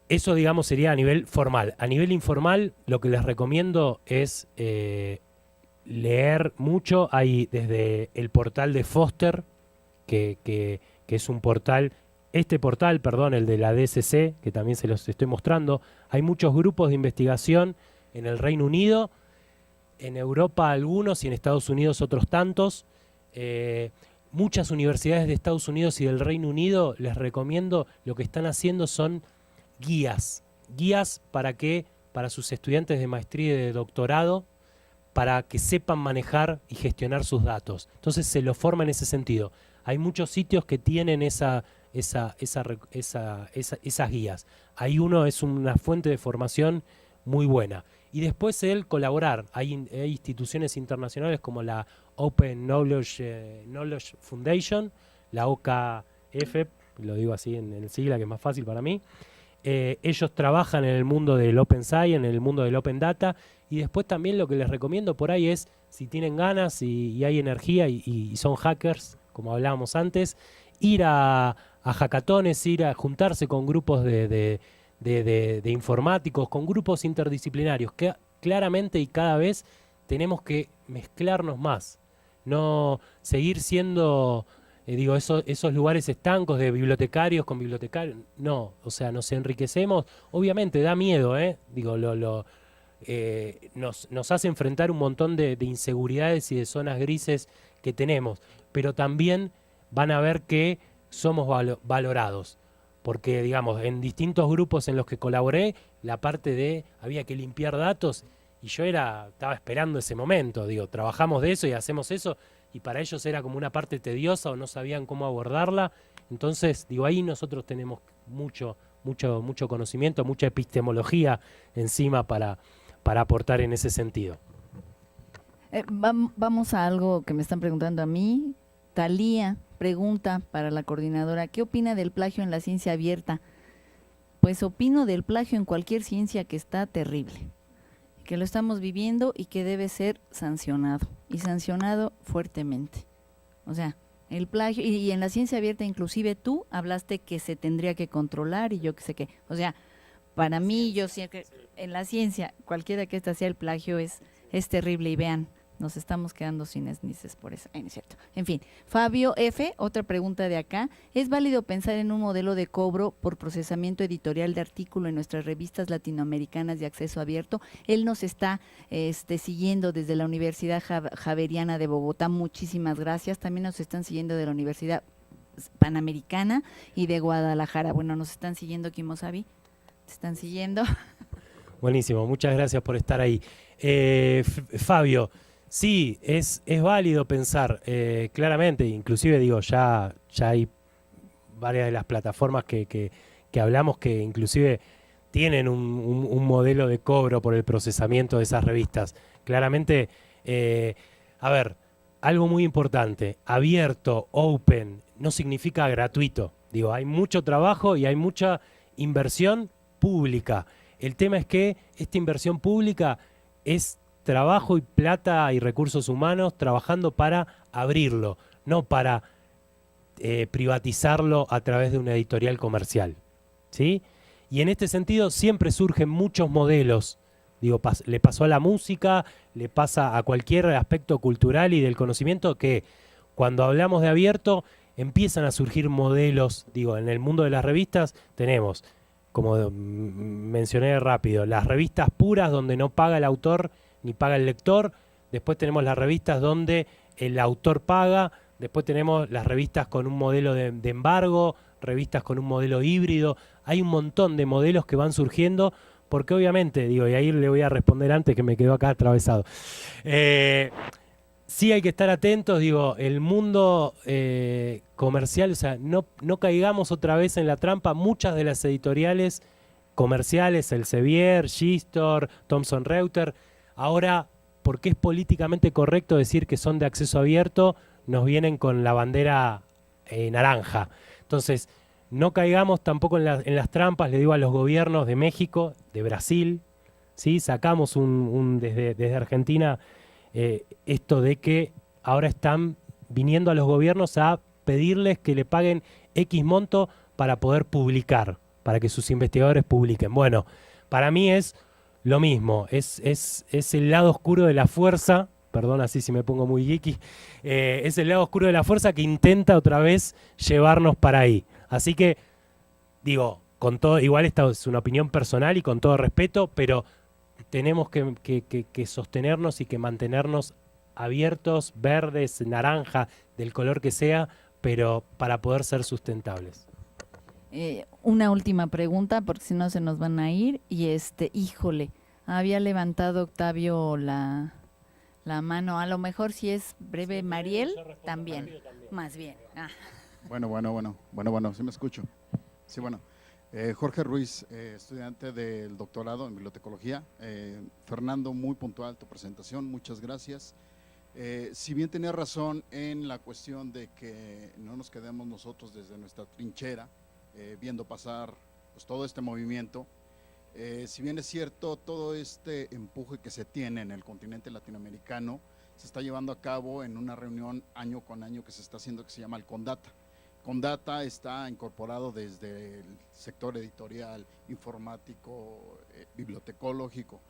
S1: Eso, digamos, sería a nivel formal. A nivel informal, lo que les recomiendo es leer mucho. Hay desde el portal de Foster, que es un portal, el de la DSC, que también se los estoy mostrando. Hay muchos grupos de investigación en el Reino Unido, en Europa algunos y en Estados Unidos otros tantos. Muchas universidades de Estados Unidos y del Reino Unido, les recomiendo, lo que están haciendo son guías para sus estudiantes de maestría y de doctorado, para que sepan manejar y gestionar sus datos. Entonces se los forma en ese sentido. Hay muchos sitios que tienen esas guías. Ahí uno es una fuente de formación muy buena. Y después el colaborar. Hay instituciones internacionales como la Open Knowledge Foundation, la OKF, lo digo así en el sigla que es más fácil para mí. Ellos trabajan en el mundo del Open Science, en el mundo del Open Data, y después también lo que les recomiendo por ahí es, si tienen ganas y hay energía y son hackers, como hablábamos antes, ir a hackatones, ir a juntarse con grupos de informáticos, con grupos interdisciplinarios, que claramente y cada vez tenemos que mezclarnos más, no seguir siendo... esos lugares estancos de bibliotecarios con bibliotecarios, no, o sea, nos enriquecemos, obviamente da miedo, nos hace enfrentar un montón de inseguridades y de zonas grises que tenemos, pero también van a ver que somos valorados, porque digamos, en distintos grupos en los que colaboré, la parte de había que limpiar datos, y yo estaba esperando ese momento, digo, trabajamos de eso y hacemos eso, y para ellos era como una parte tediosa o no sabían cómo abordarla. Entonces, digo, ahí nosotros tenemos mucho conocimiento, mucha epistemología encima para aportar en ese sentido.
S2: Vamos a algo que me están preguntando a mí. Talía pregunta para la coordinadora, ¿qué opina del plagio en la ciencia abierta? Pues opino del plagio en cualquier ciencia que está terrible, que lo estamos viviendo y que debe ser sancionado, y sancionado fuertemente. O sea, el plagio, y en la ciencia abierta inclusive tú hablaste que se tendría que controlar y yo qué sé qué. O sea, para mí, yo sé que en la ciencia, cualquiera que esta sea el plagio es terrible, y vean, nos estamos quedando sin esnices por eso. No es cierto. En fin, Fabio F., otra pregunta de acá. ¿Es válido pensar en un modelo de cobro por procesamiento editorial de artículo en nuestras revistas latinoamericanas de acceso abierto? Él nos está siguiendo desde la Universidad Javeriana de Bogotá. Muchísimas gracias. También nos están siguiendo de la Universidad Panamericana y de Guadalajara. Bueno, nos están siguiendo, Kimosabi. ¿Te están siguiendo?
S1: Buenísimo, muchas gracias por estar ahí. Fabio, sí, es válido pensar, claramente, inclusive digo, ya hay varias de las plataformas que hablamos que inclusive tienen un modelo de cobro por el procesamiento de esas revistas. Claramente, a ver, algo muy importante, abierto, open, no significa gratuito. Digo, hay mucho trabajo y hay mucha inversión pública. El tema es que esta inversión pública es trabajo y plata y recursos humanos trabajando para abrirlo, no para privatizarlo a través de una editorial comercial, ¿sí? Y en este sentido siempre surgen muchos modelos. Digo, le pasó a la música, le pasa a cualquier aspecto cultural y del conocimiento que cuando hablamos de abierto empiezan a surgir modelos. Digo, en el mundo de las revistas tenemos, como mencioné rápido, las revistas puras donde no paga el autor ni paga el lector. Después tenemos las revistas donde el autor paga. Después tenemos las revistas con un modelo de embargo, revistas con un modelo híbrido. Hay un montón de modelos que van surgiendo porque obviamente, digo, y ahí le voy a responder antes que me quedó acá atravesado. Sí hay que estar atentos, digo, el mundo comercial, o sea, no caigamos otra vez en la trampa. Muchas de las editoriales comerciales, Elsevier, Gistor, Thomson Reuters, ahora, porque es políticamente correcto decir que son de acceso abierto, nos vienen con la bandera naranja. Entonces, no caigamos tampoco en las trampas, le digo a los gobiernos de México, de Brasil, ¿sí? Sacamos desde Argentina esto de que ahora están viniendo a los gobiernos a pedirles que le paguen X monto para poder publicar, para que sus investigadores publiquen. Bueno, para mí es lo mismo, es el lado oscuro de la fuerza, perdón así si me pongo muy geeky, es el lado oscuro de la fuerza que intenta otra vez llevarnos para ahí. Así que, digo, con todo, igual esta es una opinión personal y con todo respeto, pero tenemos que sostenernos y que mantenernos abiertos, verdes, naranja, del color que sea, pero para poder ser sustentables.
S2: Una última pregunta, porque si no se nos van a ir. Y híjole, había levantado Octavio la mano. A lo mejor si es breve, Mariel, también. Más bien. Ah.
S7: Bueno, sí me escucho. Sí, bueno. Jorge Ruiz, estudiante del doctorado en bibliotecología. Fernando, muy puntual tu presentación, muchas gracias. Si bien tenía razón en la cuestión de que no nos quedemos nosotros desde nuestra trinchera, viendo pasar pues, todo este movimiento, si bien es cierto, todo este empuje que se tiene en el continente latinoamericano se está llevando a cabo en una reunión año con año que se está haciendo, que se llama el CONDATA. CONDATA está incorporado desde el sector editorial, informático, bibliotecológico,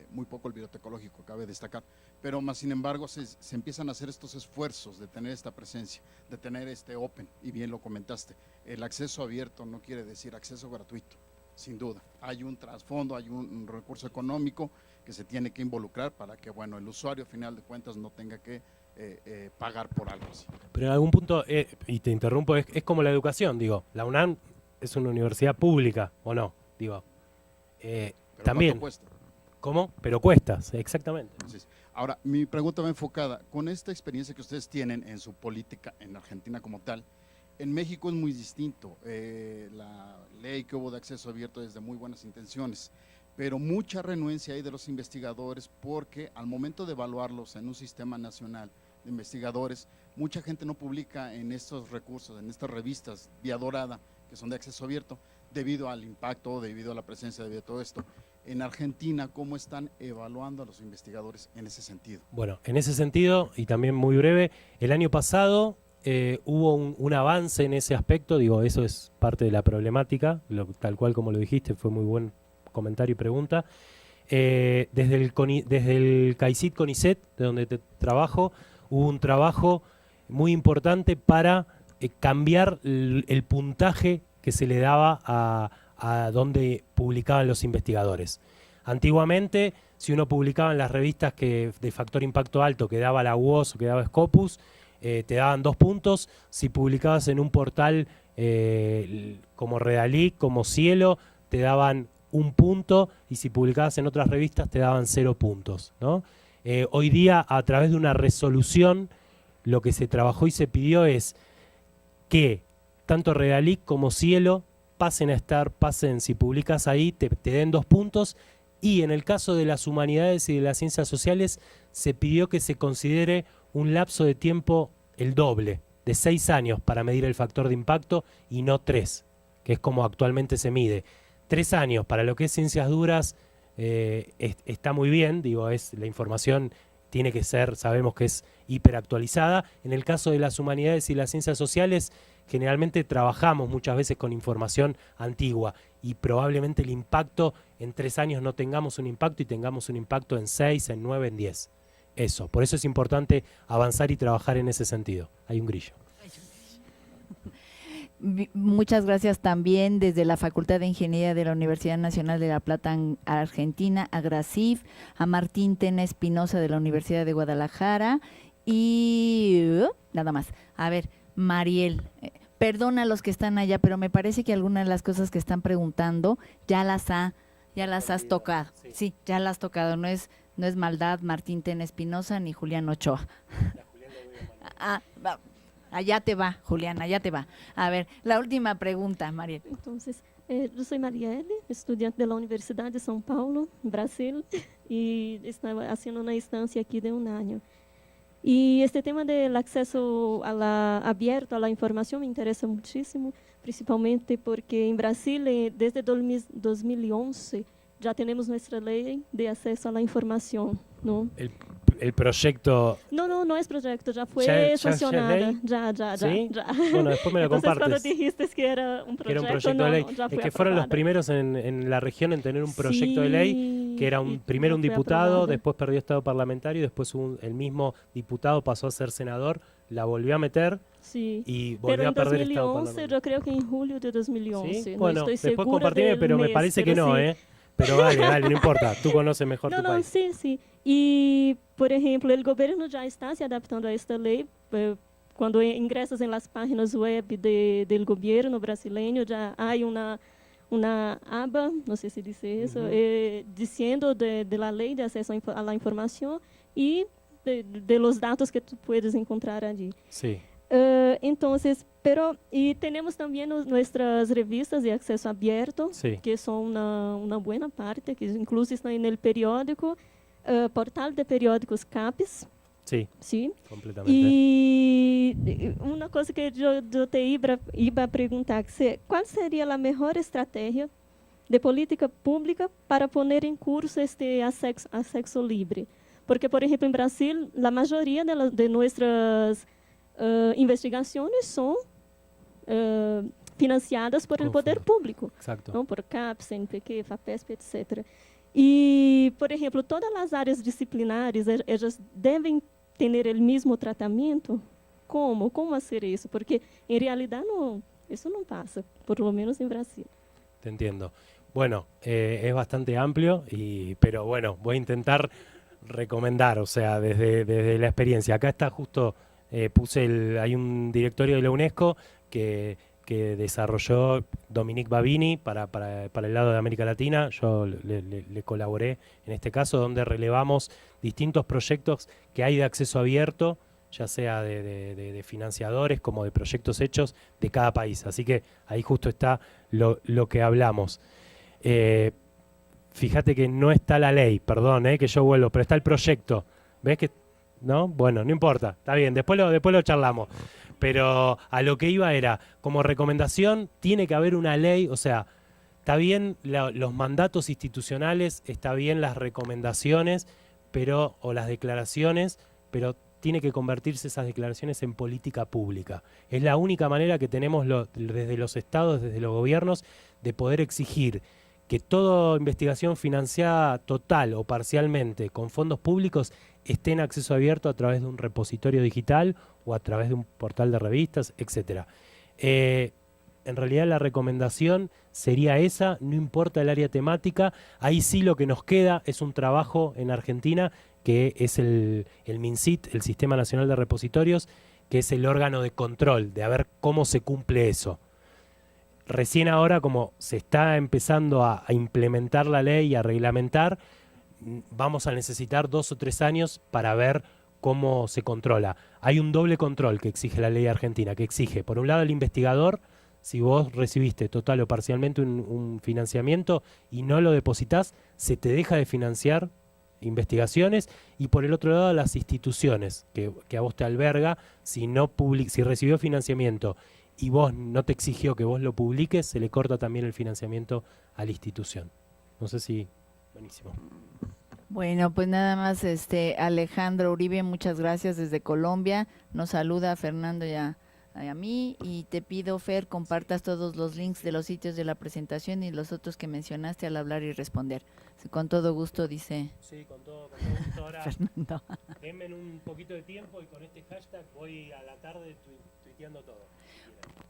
S7: muy poco el bibliotecológico, cabe destacar, pero más sin embargo se empiezan a hacer estos esfuerzos de tener esta presencia, de tener este open, y bien lo comentaste, el acceso abierto no quiere decir acceso gratuito, sin duda, hay un trasfondo, hay un recurso económico que se tiene que involucrar para que, bueno, el usuario a final de cuentas no tenga que pagar por algo así.
S1: Pero en algún punto, y te interrumpo, es como la educación, digo, la UNAM es una universidad pública, ¿o no? Digo,
S7: Pero
S1: también.
S7: ¿cuánto cuesta?
S1: ¿Cómo? Pero cuestas, exactamente.
S7: Entonces, ahora, mi pregunta va enfocada, con esta experiencia que ustedes tienen en su política en Argentina como tal, en México es muy distinto. La ley que hubo de acceso abierto es de muy buenas intenciones, pero mucha renuencia hay de los investigadores porque al momento de evaluarlos en un sistema nacional de investigadores, mucha gente no publica en estos recursos, en estas revistas vía dorada, que son de acceso abierto, debido al impacto, debido a la presencia, debido a todo esto. En Argentina, ¿cómo están evaluando a los investigadores en ese sentido?
S1: Bueno, en ese sentido, y también muy breve, el año pasado hubo un avance en ese aspecto, digo, eso es parte de la problemática, tal cual como lo dijiste, fue muy buen comentario y pregunta. Desde el CAICIT CONICET, de donde te trabajo, hubo un trabajo muy importante para cambiar el puntaje que se le daba a donde publicaban los investigadores. Antiguamente, si uno publicaba en las revistas de factor impacto alto, que daba la UOS o que daba Scopus, te daban 2 puntos. Si publicabas en un portal como Redalic, como Cielo, te daban 1 punto, y si publicabas en otras revistas te daban 0 puntos, ¿no? Hoy día, a través de una resolución, lo que se trabajó y se pidió es que tanto Redalic como Cielo pasen, si publicas ahí, te den 2 puntos, y en el caso de las humanidades y de las ciencias sociales, se pidió que se considere un lapso de tiempo el doble, de 6 años para medir el factor de impacto y no 3, que es como actualmente se mide. 3 años para lo que es ciencias duras está muy bien, digo, la información tiene que ser, sabemos que es hiperactualizada. En el caso de las humanidades y las ciencias sociales, generalmente trabajamos muchas veces con información antigua y probablemente el impacto en 3 años no tengamos un impacto y tengamos un impacto en 6, en 9, en 10. Eso, por eso es importante avanzar y trabajar en ese sentido. Hay un grillo.
S2: Muchas gracias también desde la Facultad de Ingeniería de la Universidad Nacional de La Plata, Argentina, a Gracif, a Martín Tena Espinosa de la Universidad de Guadalajara y nada más. A ver, Mariel, perdona a los que están allá, pero me parece que algunas de las cosas que están preguntando ya las has tocado. Sí, ya las has tocado. No es maldad Martín Tena Espinosa ni Julián Ochoa. Allá te va, Julián, allá te va. A ver, la última pregunta, Mariel.
S8: Entonces, yo soy Marielle, estudiante de la Universidad de São Paulo, Brasil, y estaba haciendo una estancia aquí de 1 año. Y este tema del acceso abierto a la información me interesa muchísimo, principalmente porque en Brasil, desde 2011, ya tenemos nuestra ley de acceso a la información, ¿no?
S1: El proyecto...
S8: No es proyecto, ya fue sancionada. Ya.
S1: ¿Sí? Ya. Bueno, después me lo
S8: Entonces,
S1: compartes.
S8: cuando dijiste que era un proyecto,
S1: era un proyecto de ley.
S8: ya fue
S1: Es que fueron los
S8: aprobada.
S1: primeros en la región en tener un proyecto de ley, que era primero un
S8: fue
S1: diputado,
S8: aprobada.
S1: después perdió estado parlamentario, después el mismo diputado pasó a ser senador, la volvió a meter
S8: Sí.
S1: y
S8: Pero
S1: volvió a
S8: en
S1: perder estado
S8: 2011,
S1: parlamentario.
S8: yo creo que en julio de 2011.
S1: ¿Sí?
S8: No
S1: Bueno,
S8: estoy
S1: después
S8: segura
S1: compartime,
S8: del
S1: pero me
S8: mes,
S1: parece que
S8: pero
S1: no,
S8: sí.
S1: ¿eh? Pero dale, no importa, tú conoces mejor tu
S8: No,
S1: país.
S8: sí. Y, por ejemplo, el gobierno ya está se adaptando a esta ley. Cuando ingresas en las páginas web del gobierno brasileño, ya hay una aba, no sé si dice eso, diciendo de la ley de acceso a la información y de los datos que tú puedes encontrar allí.
S1: Sí.
S8: Entonces, y tenemos también nuestras revistas de acceso abierto,
S1: Sí.
S8: que son una buena parte, que incluso están en el periódico, portal de periódicos CAPES,
S1: Sí,
S8: ¿sí?
S1: completamente.
S8: Y una cosa que yo te iba a preguntar, ¿cuál sería la mejor estrategia de política pública para poner en curso este acceso libre? Porque, por ejemplo, en Brasil, la mayoría de nuestras investigaciones son financiadas por el poder público,
S1: Exacto.
S8: ¿no? Por CAPES, CNPq, FAPESP, etc. Y, por ejemplo, todas las áreas disciplinares, ellas deben tener el mismo tratamiento. ¿Cómo? ¿Cómo hacer eso? Porque, en realidad, eso no pasa, por lo menos en Brasil.
S1: Te entiendo. Bueno, es bastante amplio, pero bueno, voy a intentar recomendar, o sea, desde la experiencia. Acá está justo, hay un directorio de la UNESCO que desarrolló Dominique Babini para el lado de América Latina. Yo le colaboré en este caso, donde relevamos distintos proyectos que hay de acceso abierto, ya sea de financiadores como de proyectos hechos de cada país. Así que ahí justo está lo que hablamos. Fíjate que no está la ley, perdón, que yo vuelvo, pero está el proyecto. ¿Ves que no? Bueno, no importa, está bien, después lo charlamos. Pero a lo que iba era, como recomendación, tiene que haber una ley, o sea, está bien los mandatos institucionales, está bien las recomendaciones, o las declaraciones, pero tiene que convertirse esas declaraciones en política pública. Es la única manera que tenemos desde los estados, desde los gobiernos, de poder exigir que toda investigación financiada total o parcialmente con fondos públicos esté en acceso abierto a través de un repositorio digital o a través de un portal de revistas, etc. En realidad la recomendación sería esa, no importa el área temática. Ahí sí lo que nos queda es un trabajo en Argentina, que es el MinSIT, el Sistema Nacional de Repositorios, que es el órgano de control, de a ver cómo se cumple eso. Recién ahora, como se está empezando a implementar la ley y a reglamentar, vamos a necesitar 2 o 3 años para ver cómo se controla. Hay un doble control que exige la ley argentina, que exige, por un lado, el investigador. Si vos recibiste total o parcialmente un financiamiento y no lo depositas, se te deja de financiar investigaciones. Y por el otro lado, las instituciones que a vos te alberga, si recibió financiamiento y vos no te exigió que vos lo publiques, se le corta también el financiamiento a la institución. No sé si... Buenísimo.
S2: Bueno, pues nada más, Alejandro Uribe, muchas gracias desde Colombia. Nos saluda a Fernando y a mí, y te pido, Fer, compartas todos los links de los sitios de la presentación y los otros que mencionaste al hablar y responder. Sí, con todo gusto, dice.
S1: Sí, con todo gusto. Ahora,
S2: Fernando.
S1: denme un poquito de tiempo y con este hashtag voy a la tarde tuiteando todo.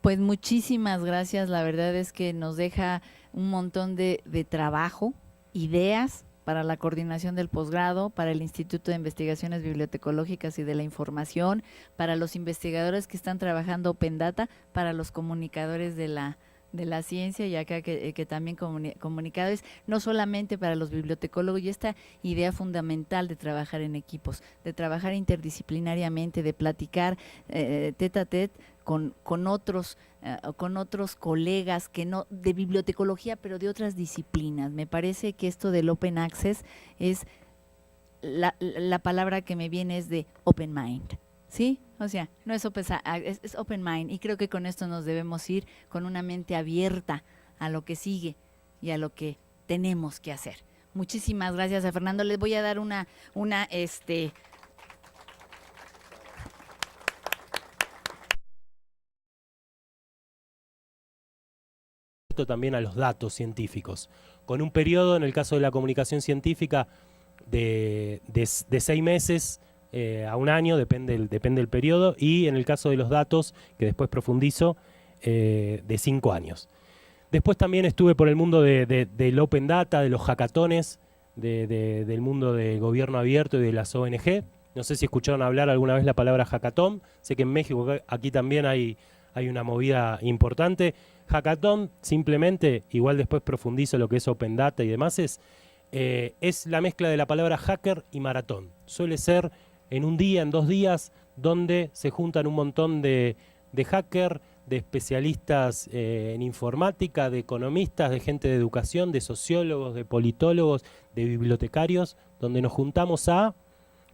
S2: Pues muchísimas gracias, la verdad es que nos deja un montón de trabajo, ideas para la coordinación del posgrado, para el Instituto de Investigaciones Bibliotecológicas y de la Información, para los investigadores que están trabajando Open Data, para los comunicadores de la ciencia, y acá que también comunicadores, no solamente para los bibliotecólogos, y esta idea fundamental de trabajar en equipos, de trabajar interdisciplinariamente, de platicar tete a tete con otros colegas que no de bibliotecología, pero de otras disciplinas. Me parece que esto del Open Access es la palabra que me viene es de Open Mind. ¿Sí? O sea, no es es open mind, y creo que con esto nos debemos ir con una mente abierta a lo que sigue y a lo que tenemos que hacer. Muchísimas gracias a Fernando. Les voy a dar
S1: también a los datos científicos, con un periodo, en el caso de la comunicación científica, de 6 meses a 1 año, depende del periodo, y en el caso de los datos, que después profundizo, de 5 años. Después también estuve por el mundo del Open Data, de los hackatones, del mundo del gobierno abierto y de las ONG. No sé si escucharon hablar alguna vez la palabra hackathon. Sé que en México aquí también hay una movida importante. Hackathon, simplemente, igual después profundizo lo que es Open Data y demás, es la mezcla de la palabra hacker y maratón. Suele ser en un día, en 2 días, donde se juntan un montón de hackers, de especialistas en informática, de economistas, de gente de educación, de sociólogos, de politólogos, de bibliotecarios, donde nos juntamos a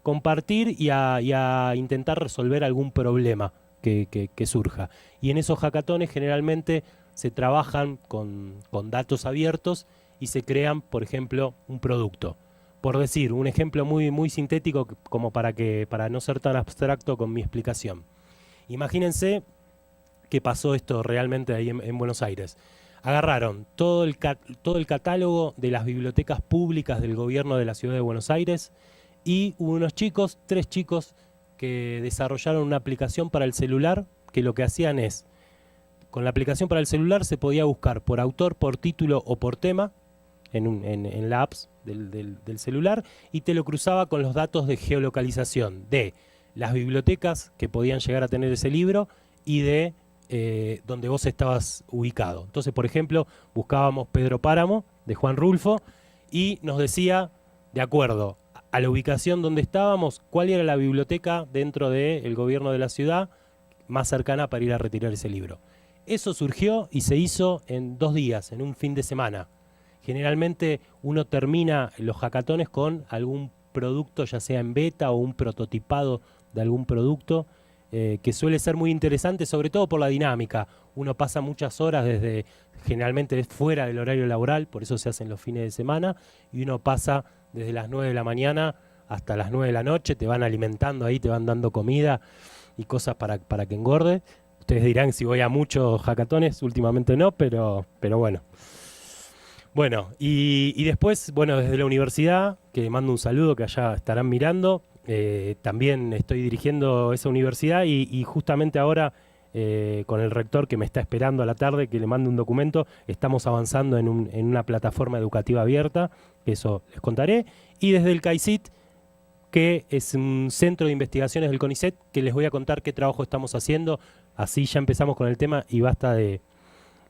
S1: compartir y a intentar resolver algún problema que surja. Y en esos hackatones generalmente se trabajan con datos abiertos y se crean, por ejemplo, un producto. Por decir, un ejemplo muy, muy sintético, como para no ser tan abstracto con mi explicación. Imagínense que pasó esto realmente ahí en Buenos Aires. Agarraron todo el catálogo de las bibliotecas públicas del gobierno de la ciudad de Buenos Aires, y hubo 3 chicos que desarrollaron una aplicación para el celular, que lo que hacían es, con la aplicación para el celular se podía buscar por autor, por título o por tema, en la apps del celular y te lo cruzaba con los datos de geolocalización de las bibliotecas que podían llegar a tener ese libro y de donde vos estabas ubicado. Entonces, por ejemplo, buscábamos Pedro Páramo, de Juan Rulfo, y nos decía, de acuerdo a la ubicación donde estábamos, cuál era la biblioteca dentro del gobierno de la ciudad más cercana para ir a retirar ese libro. Eso surgió y se hizo en 2 días, en un fin de semana. Generalmente uno termina los hackatones con algún producto, ya sea en beta o un prototipado de algún producto, que suele ser muy interesante, sobre todo por la dinámica. Uno pasa muchas horas generalmente es fuera del horario laboral, por eso se hacen los fines de semana, y uno pasa desde las 9 de la mañana hasta las 9 de la noche, te van alimentando ahí, te van dando comida y cosas para que engorde. Ustedes dirán si voy a muchos hackatones, últimamente no, pero bueno. Bueno, y después, bueno, desde la universidad, que mando un saludo, que allá estarán mirando, también estoy dirigiendo esa universidad y justamente ahora con el rector que me está esperando a la tarde, que le mando un documento, estamos avanzando en una plataforma educativa abierta, que eso les contaré, y desde el CAICIT, que es un centro de investigaciones del CONICET, que les voy a contar qué trabajo estamos haciendo, así ya empezamos con el tema y basta de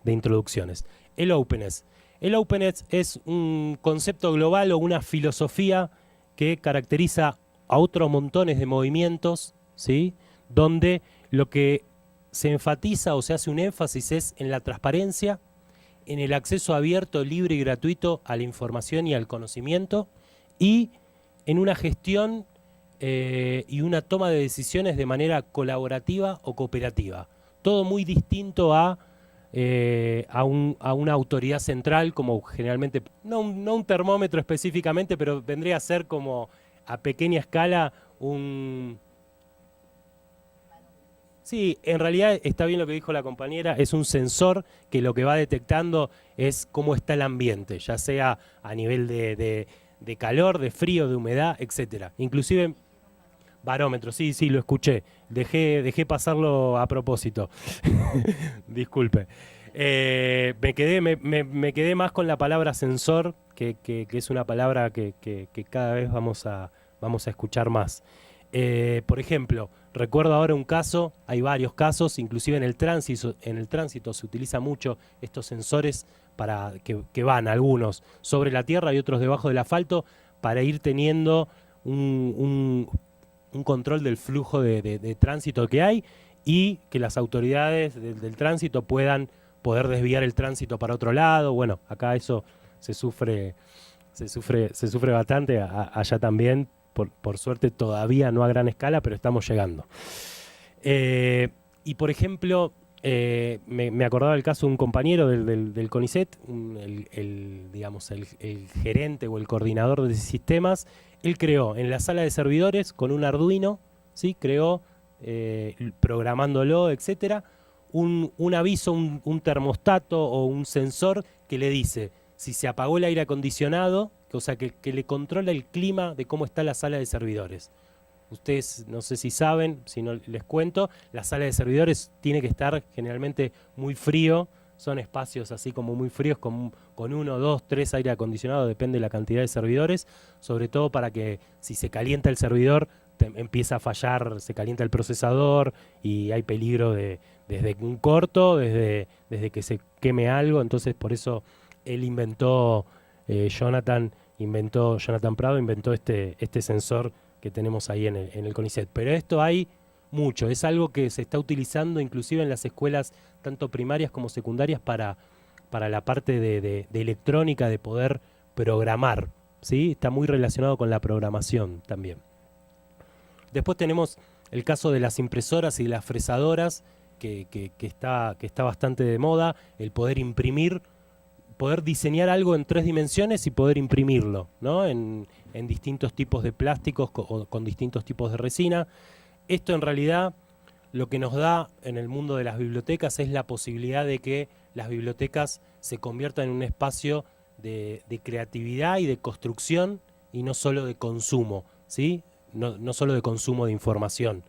S1: introducciones. El Openness. El Openness es un concepto global o una filosofía que caracteriza a otros montones de movimientos, ¿sí? Donde lo que se enfatiza o se hace un énfasis es en la transparencia, en el acceso abierto, libre y gratuito a la información y al conocimiento, y en una gestión y una toma de decisiones de manera colaborativa o cooperativa. Todo muy distinto a una autoridad central, como generalmente, no un termómetro específicamente, pero vendría a ser como a pequeña escala Sí, en realidad está bien lo que dijo la compañera, es un sensor que lo que va detectando es cómo está el ambiente, ya sea a nivel de calor, de frío, de humedad, etcétera. Inclusive barómetro, sí, lo escuché. Dejé pasarlo a propósito. Disculpe. Me quedé más con la palabra sensor, que es una palabra que cada vez vamos a escuchar más. Por ejemplo, recuerdo ahora un caso, hay varios casos, inclusive en el tránsito se utiliza mucho estos sensores para que van algunos sobre la tierra y otros debajo del asfalto para ir teniendo un control del flujo de tránsito que hay y que las autoridades del tránsito puedan poder desviar el tránsito para otro lado. Bueno, acá eso se sufre bastante, allá también, por suerte todavía no a gran escala, pero estamos llegando. Y por ejemplo, me acordaba el caso de un compañero del CONICET, digamos, el gerente o el coordinador de sistemas. Él creó en la sala de servidores con un Arduino, ¿sí? Creó, programándolo, etcétera, un aviso, un termostato o un sensor que le dice si se apagó el aire acondicionado, o sea, que le controla el clima de cómo está la sala de servidores. Ustedes no sé si saben, si no les cuento, la sala de servidores tiene que estar generalmente muy frío, son espacios así como muy fríos, con 1, 2, 3 aire acondicionado, depende de la cantidad de servidores, sobre todo para que si se calienta el servidor, empieza a fallar, se calienta el procesador y hay peligro desde un corto, desde que se queme algo. Entonces por eso él inventó, Jonathan Prado inventó este sensor que tenemos ahí en el CONICET. Pero esto hay mucho, es algo que se está utilizando inclusive en las escuelas tanto primarias como secundarias para la parte de electrónica, de poder programar, ¿sí? Está muy relacionado con la programación también. Después tenemos el caso de las impresoras y las fresadoras, que está bastante de moda, el poder imprimir, poder diseñar algo en 3 dimensiones y poder imprimirlo, ¿no? En distintos tipos de plásticos o con distintos tipos de resina. Esto en realidad lo que nos da en el mundo de las bibliotecas es la posibilidad de que las bibliotecas se conviertan en un espacio de creatividad y de construcción y no solo de consumo, ¿sí? No solo de consumo de información.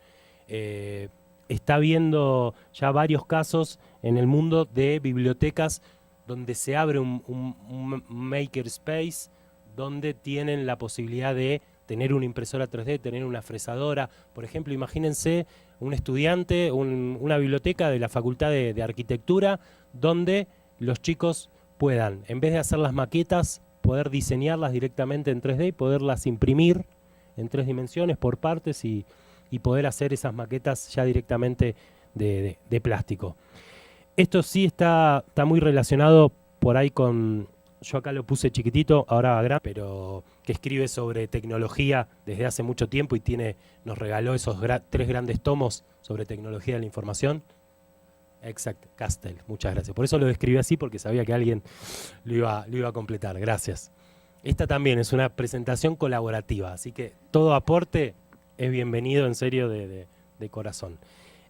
S1: Está habiendo ya varios casos en el mundo de bibliotecas donde se abre un maker space, donde tienen la posibilidad de tener una impresora 3D, tener una fresadora. Por ejemplo, imagínense un estudiante, una biblioteca de la Facultad de Arquitectura, donde los chicos puedan, en vez de hacer las maquetas, poder diseñarlas directamente en 3D y poderlas imprimir en 3 dimensiones por partes y poder hacer esas maquetas ya directamente de plástico. Esto sí está muy relacionado por ahí con, yo acá lo puse chiquitito, ahora va grande, pero que escribe sobre tecnología desde hace mucho tiempo y nos regaló esos 3 grandes tomos sobre tecnología de la información. Exacto, Castell, muchas gracias. Por eso lo describí así, porque sabía que alguien lo iba a completar. Gracias. Esta también es una presentación colaborativa, así que todo aporte es bienvenido, en serio, de corazón.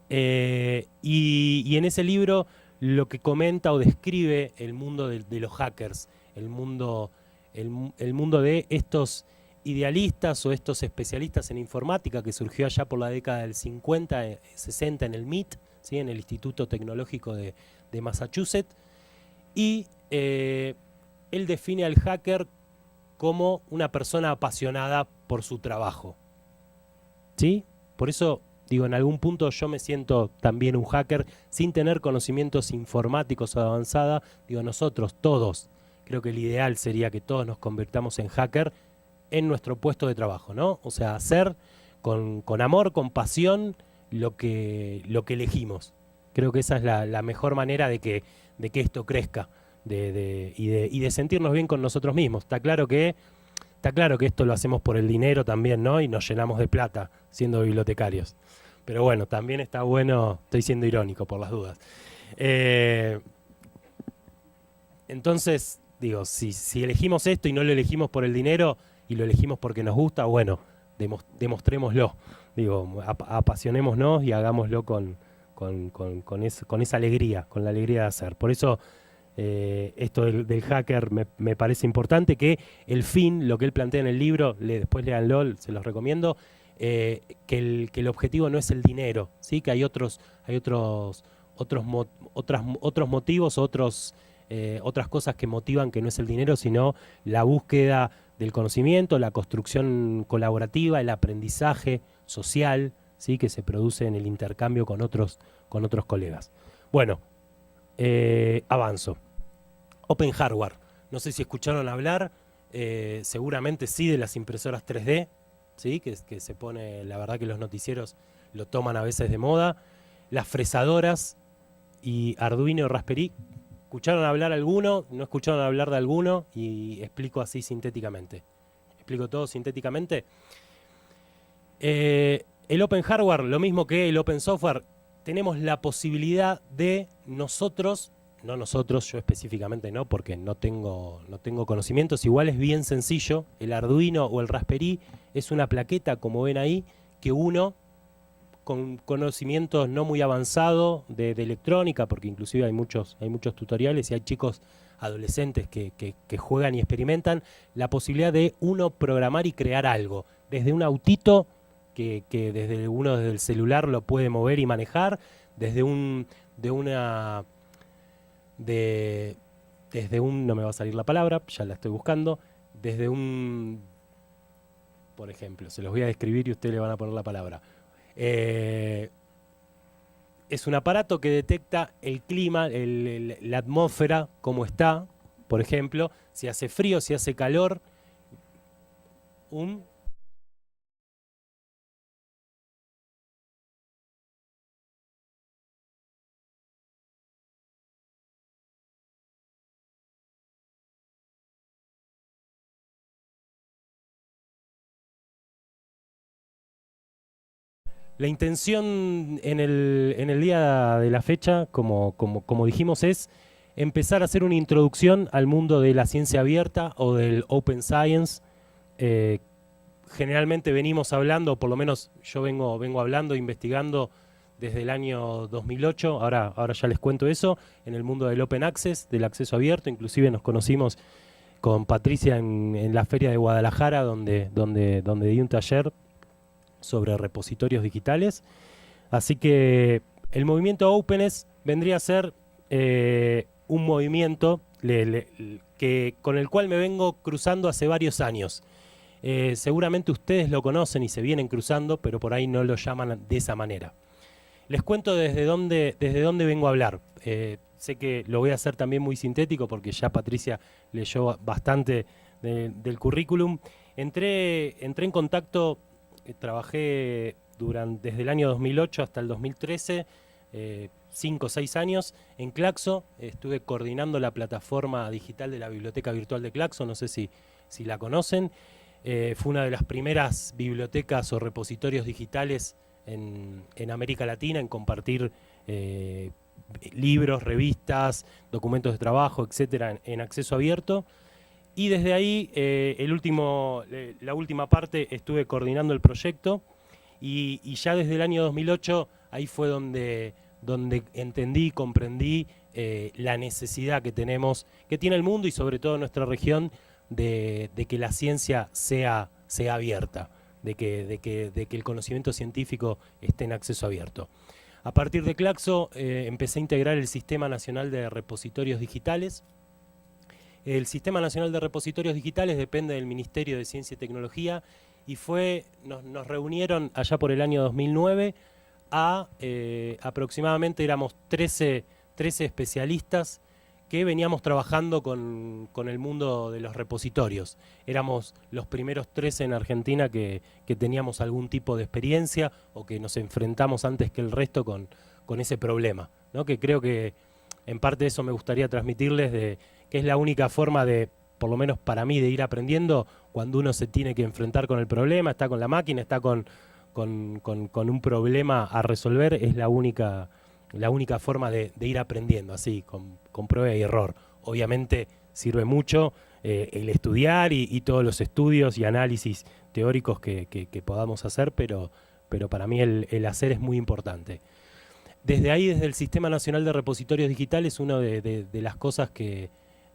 S1: Y en ese libro lo que comenta o describe el mundo de los hackers, el mundo de estos idealistas o estos especialistas en informática que surgió allá por la década del 50, 60 en el MIT, ¿sí? En el Instituto Tecnológico de Massachusetts, y él define al hacker como una persona apasionada por su trabajo, ¿sí? Por eso digo, en algún punto yo me siento también un hacker sin tener conocimientos informáticos o de avanzada. Digo, nosotros todos, creo que el ideal sería que todos nos convirtamos en hacker en nuestro puesto de trabajo, ¿no? O sea, hacer con amor, con pasión, lo que elegimos. Creo que esa es la mejor manera de que esto crezca y de sentirnos bien con nosotros mismos. Está claro que esto lo hacemos por el dinero también, ¿no? Y nos llenamos de plata siendo bibliotecarios. Pero bueno, también está bueno, estoy siendo irónico por las dudas. Entonces, digo, si elegimos esto y no lo elegimos por el dinero y lo elegimos porque nos gusta, bueno, demostrémoslo. Digo, apasionémonos y hagámoslo con esa alegría, con la alegría de hacer. Por eso esto del hacker me parece importante, que el fin, lo que él plantea en el libro, después léanlo, se los recomiendo, que el objetivo no es el dinero, ¿sí? Que hay otros motivos, otras cosas que motivan, que no es el dinero, sino la búsqueda del conocimiento, la construcción colaborativa, el aprendizaje social, ¿sí? Que se produce en el intercambio con otros colegas. Bueno, avanzo. Open Hardware. No sé si escucharon hablar, seguramente sí, de las impresoras 3D, ¿sí? Que se pone, la verdad que los noticieros lo toman a veces de moda. Las fresadoras y Arduino y Raspberry. ¿Escucharon hablar alguno? ¿No escucharon hablar de alguno? Y explico así sintéticamente. ¿Explico todo sintéticamente? El Open Hardware, lo mismo que el Open Software, tenemos la posibilidad de nosotros, no nosotros, yo específicamente no, porque no tengo conocimientos, igual es bien sencillo. El Arduino o el Raspberry es una plaqueta, como ven ahí, que uno, con conocimientos no muy avanzados de electrónica, porque inclusive hay muchos tutoriales y hay chicos adolescentes que juegan y experimentan, la posibilidad de uno programar y crear algo, desde un autito que desde el celular lo puede mover y manejar, desde un, no me va a salir la palabra, ya la estoy buscando, desde un, por ejemplo, se los voy a describir y ustedes le van a poner la palabra. Es un aparato que detecta el clima, la atmósfera, cómo está, por ejemplo, si hace frío, si hace calor. La intención en el día de la fecha, como dijimos, es empezar a hacer una introducción al mundo de la ciencia abierta o del Open Science. Generalmente venimos hablando, por lo menos yo vengo hablando, investigando desde el año 2008, ahora ya les cuento eso, en el mundo del Open Access, del acceso abierto. Inclusive nos conocimos con Patricia en la feria de Guadalajara, donde di un taller sobre repositorios digitales. Así que el movimiento Openness vendría a ser un movimiento con el cual me vengo cruzando hace varios años. Seguramente ustedes lo conocen y se vienen cruzando, pero por ahí no lo llaman de esa manera. Les cuento desde dónde vengo a hablar. Sé que lo voy a hacer también muy sintético porque ya Patricia leyó bastante del currículum. Entré en contacto, trabajé desde el año 2008 hasta el 2013, 5 o 6 años en Claxo. Estuve coordinando la plataforma digital de la Biblioteca Virtual de Claxo, no sé si la conocen. Fue una de las primeras bibliotecas o repositorios digitales en América Latina en compartir libros, revistas, documentos de trabajo, etcétera, en acceso abierto. Y desde ahí, la última parte, estuve coordinando el proyecto y ya desde el año 2008 ahí fue donde entendí y comprendí la necesidad que tiene el mundo y sobre todo nuestra región de que la ciencia sea abierta, de que el conocimiento científico esté en acceso abierto. A partir de Claxo empecé a integrar el Sistema Nacional de Repositorios Digitales. El Sistema Nacional de Repositorios Digitales depende del Ministerio de Ciencia y Tecnología y nos reunieron allá por el año 2009 aproximadamente éramos 13 especialistas que veníamos trabajando con el mundo de los repositorios. Éramos los primeros 13 en Argentina que teníamos algún tipo de experiencia o que nos enfrentamos antes que el resto con ese problema, ¿no? Que creo que en parte de eso me gustaría transmitirles, que es la única forma de, por lo menos para mí, de ir aprendiendo cuando uno se tiene que enfrentar con el problema, está con la máquina, está con un problema a resolver, es la única forma de ir aprendiendo, así, con prueba y error. Obviamente sirve mucho el estudiar y todos los estudios y análisis teóricos que podamos hacer, pero para mí el hacer es muy importante. Desde ahí, desde el Sistema Nacional de Repositorios Digitales, uno de las cosas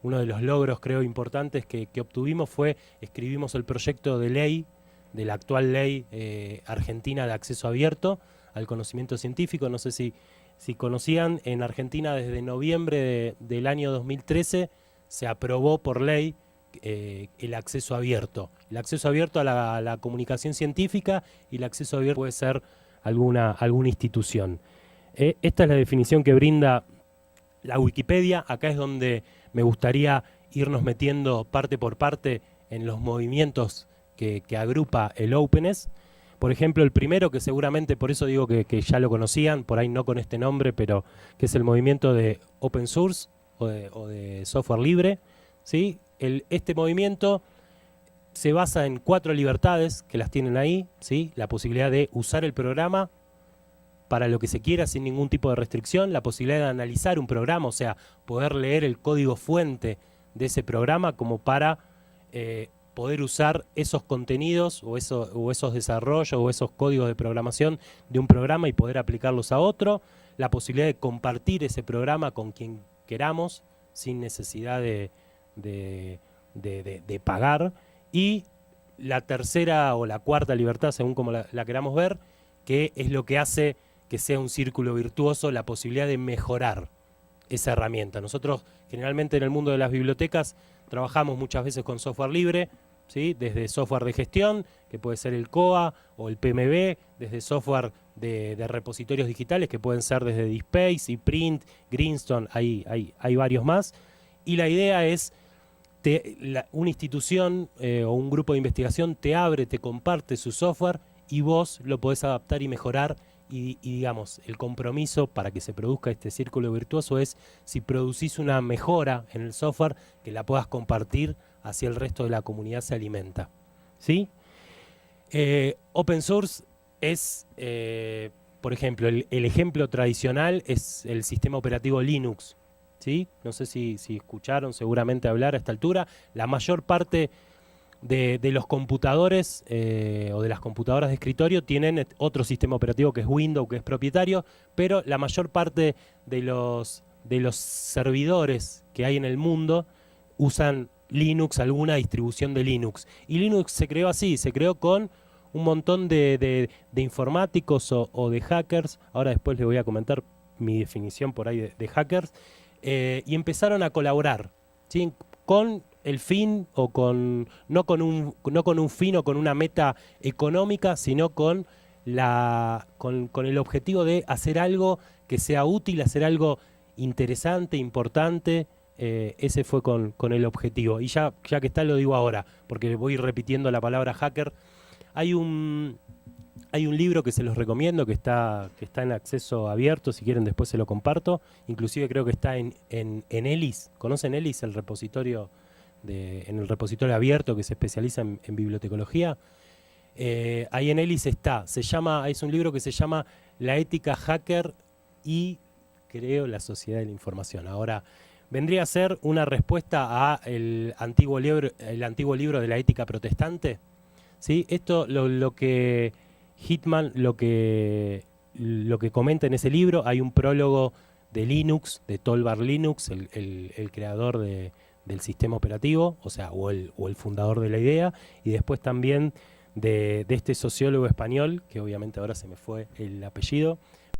S1: uno de los logros creo importantes que obtuvimos fue, escribimos el proyecto de ley, de la actual ley argentina de acceso abierto al conocimiento científico. No sé si conocían, en Argentina desde noviembre del año 2013 se aprobó por ley el acceso abierto. El acceso abierto a la comunicación científica y el acceso abierto puede ser alguna institución. Esta es la definición que brinda la Wikipedia. Acá es donde me gustaría irnos metiendo parte por parte en los movimientos que agrupa el Openness. Por ejemplo, el primero, que seguramente, por eso digo que ya lo conocían, por ahí no con este nombre, pero que es el movimiento de Open Source o de software libre, ¿sí? Este movimiento se basa en 4 libertades que las tienen ahí, ¿sí? La posibilidad de usar el programa para lo que se quiera sin ningún tipo de restricción, la posibilidad de analizar un programa, o sea, poder leer el código fuente de ese programa como para poder usar esos contenidos o esos desarrollos o esos códigos de programación de un programa y poder aplicarlos a otro, la posibilidad de compartir ese programa con quien queramos sin necesidad de pagar, y la tercera o la cuarta libertad, según como la queramos ver, que es lo que hace que sea un círculo virtuoso, la posibilidad de mejorar esa herramienta. Nosotros generalmente en el mundo de las bibliotecas trabajamos muchas veces con software libre, ¿sí? Desde software de gestión, que puede ser el COA o el PMB, desde software de repositorios digitales, que pueden ser desde DSpace, ePrint, Greenstone, hay varios más. Y la idea es, una institución o un grupo de investigación te abre, te comparte su software y vos lo podés adaptar y mejorar. Y digamos, el compromiso para que se produzca este círculo virtuoso es, si producís una mejora en el software, que la puedas compartir hacia el resto de la comunidad, se alimenta, ¿sí? Open source es, por ejemplo, el ejemplo tradicional es el sistema operativo Linux, ¿sí? No sé si escucharon seguramente hablar a esta altura. La mayor parte de los computadores o de las computadoras de escritorio tienen otro sistema operativo que es Windows, que es propietario, pero la mayor parte de los servidores que hay en el mundo usan Linux, alguna distribución de Linux. Y Linux se creó así, se creó con un montón de informáticos o de hackers. Ahora después les voy a comentar mi definición por ahí de hackers. Y empezaron a colaborar. ¿sí? Con el fin o no con un fin o con una meta económica, sino con el objetivo de hacer algo que sea útil, hacer algo interesante, importante. Ese fue con el objetivo. Y ya que está, lo digo ahora, porque voy repitiendo la palabra hacker. Hay un libro que se los recomiendo, que está en acceso abierto, si quieren después se lo comparto. Inclusive creo que está en ELIS. ¿Conocen ELIS, el repositorio en el repositorio abierto que se especializa en bibliotecología? Ahí en ELIS es un libro que se llama La ética hacker y, creo, la sociedad de la información. Ahora, vendría a ser una respuesta a el antiguo libro de la ética protestante. ¿Sí? Esto lo que Hitman lo que comenta en ese libro. Hay un prólogo de Linux, de Tolbar Linux, el creador del sistema operativo, o el fundador de la idea, y después también de este sociólogo español, que obviamente ahora se me fue el apellido,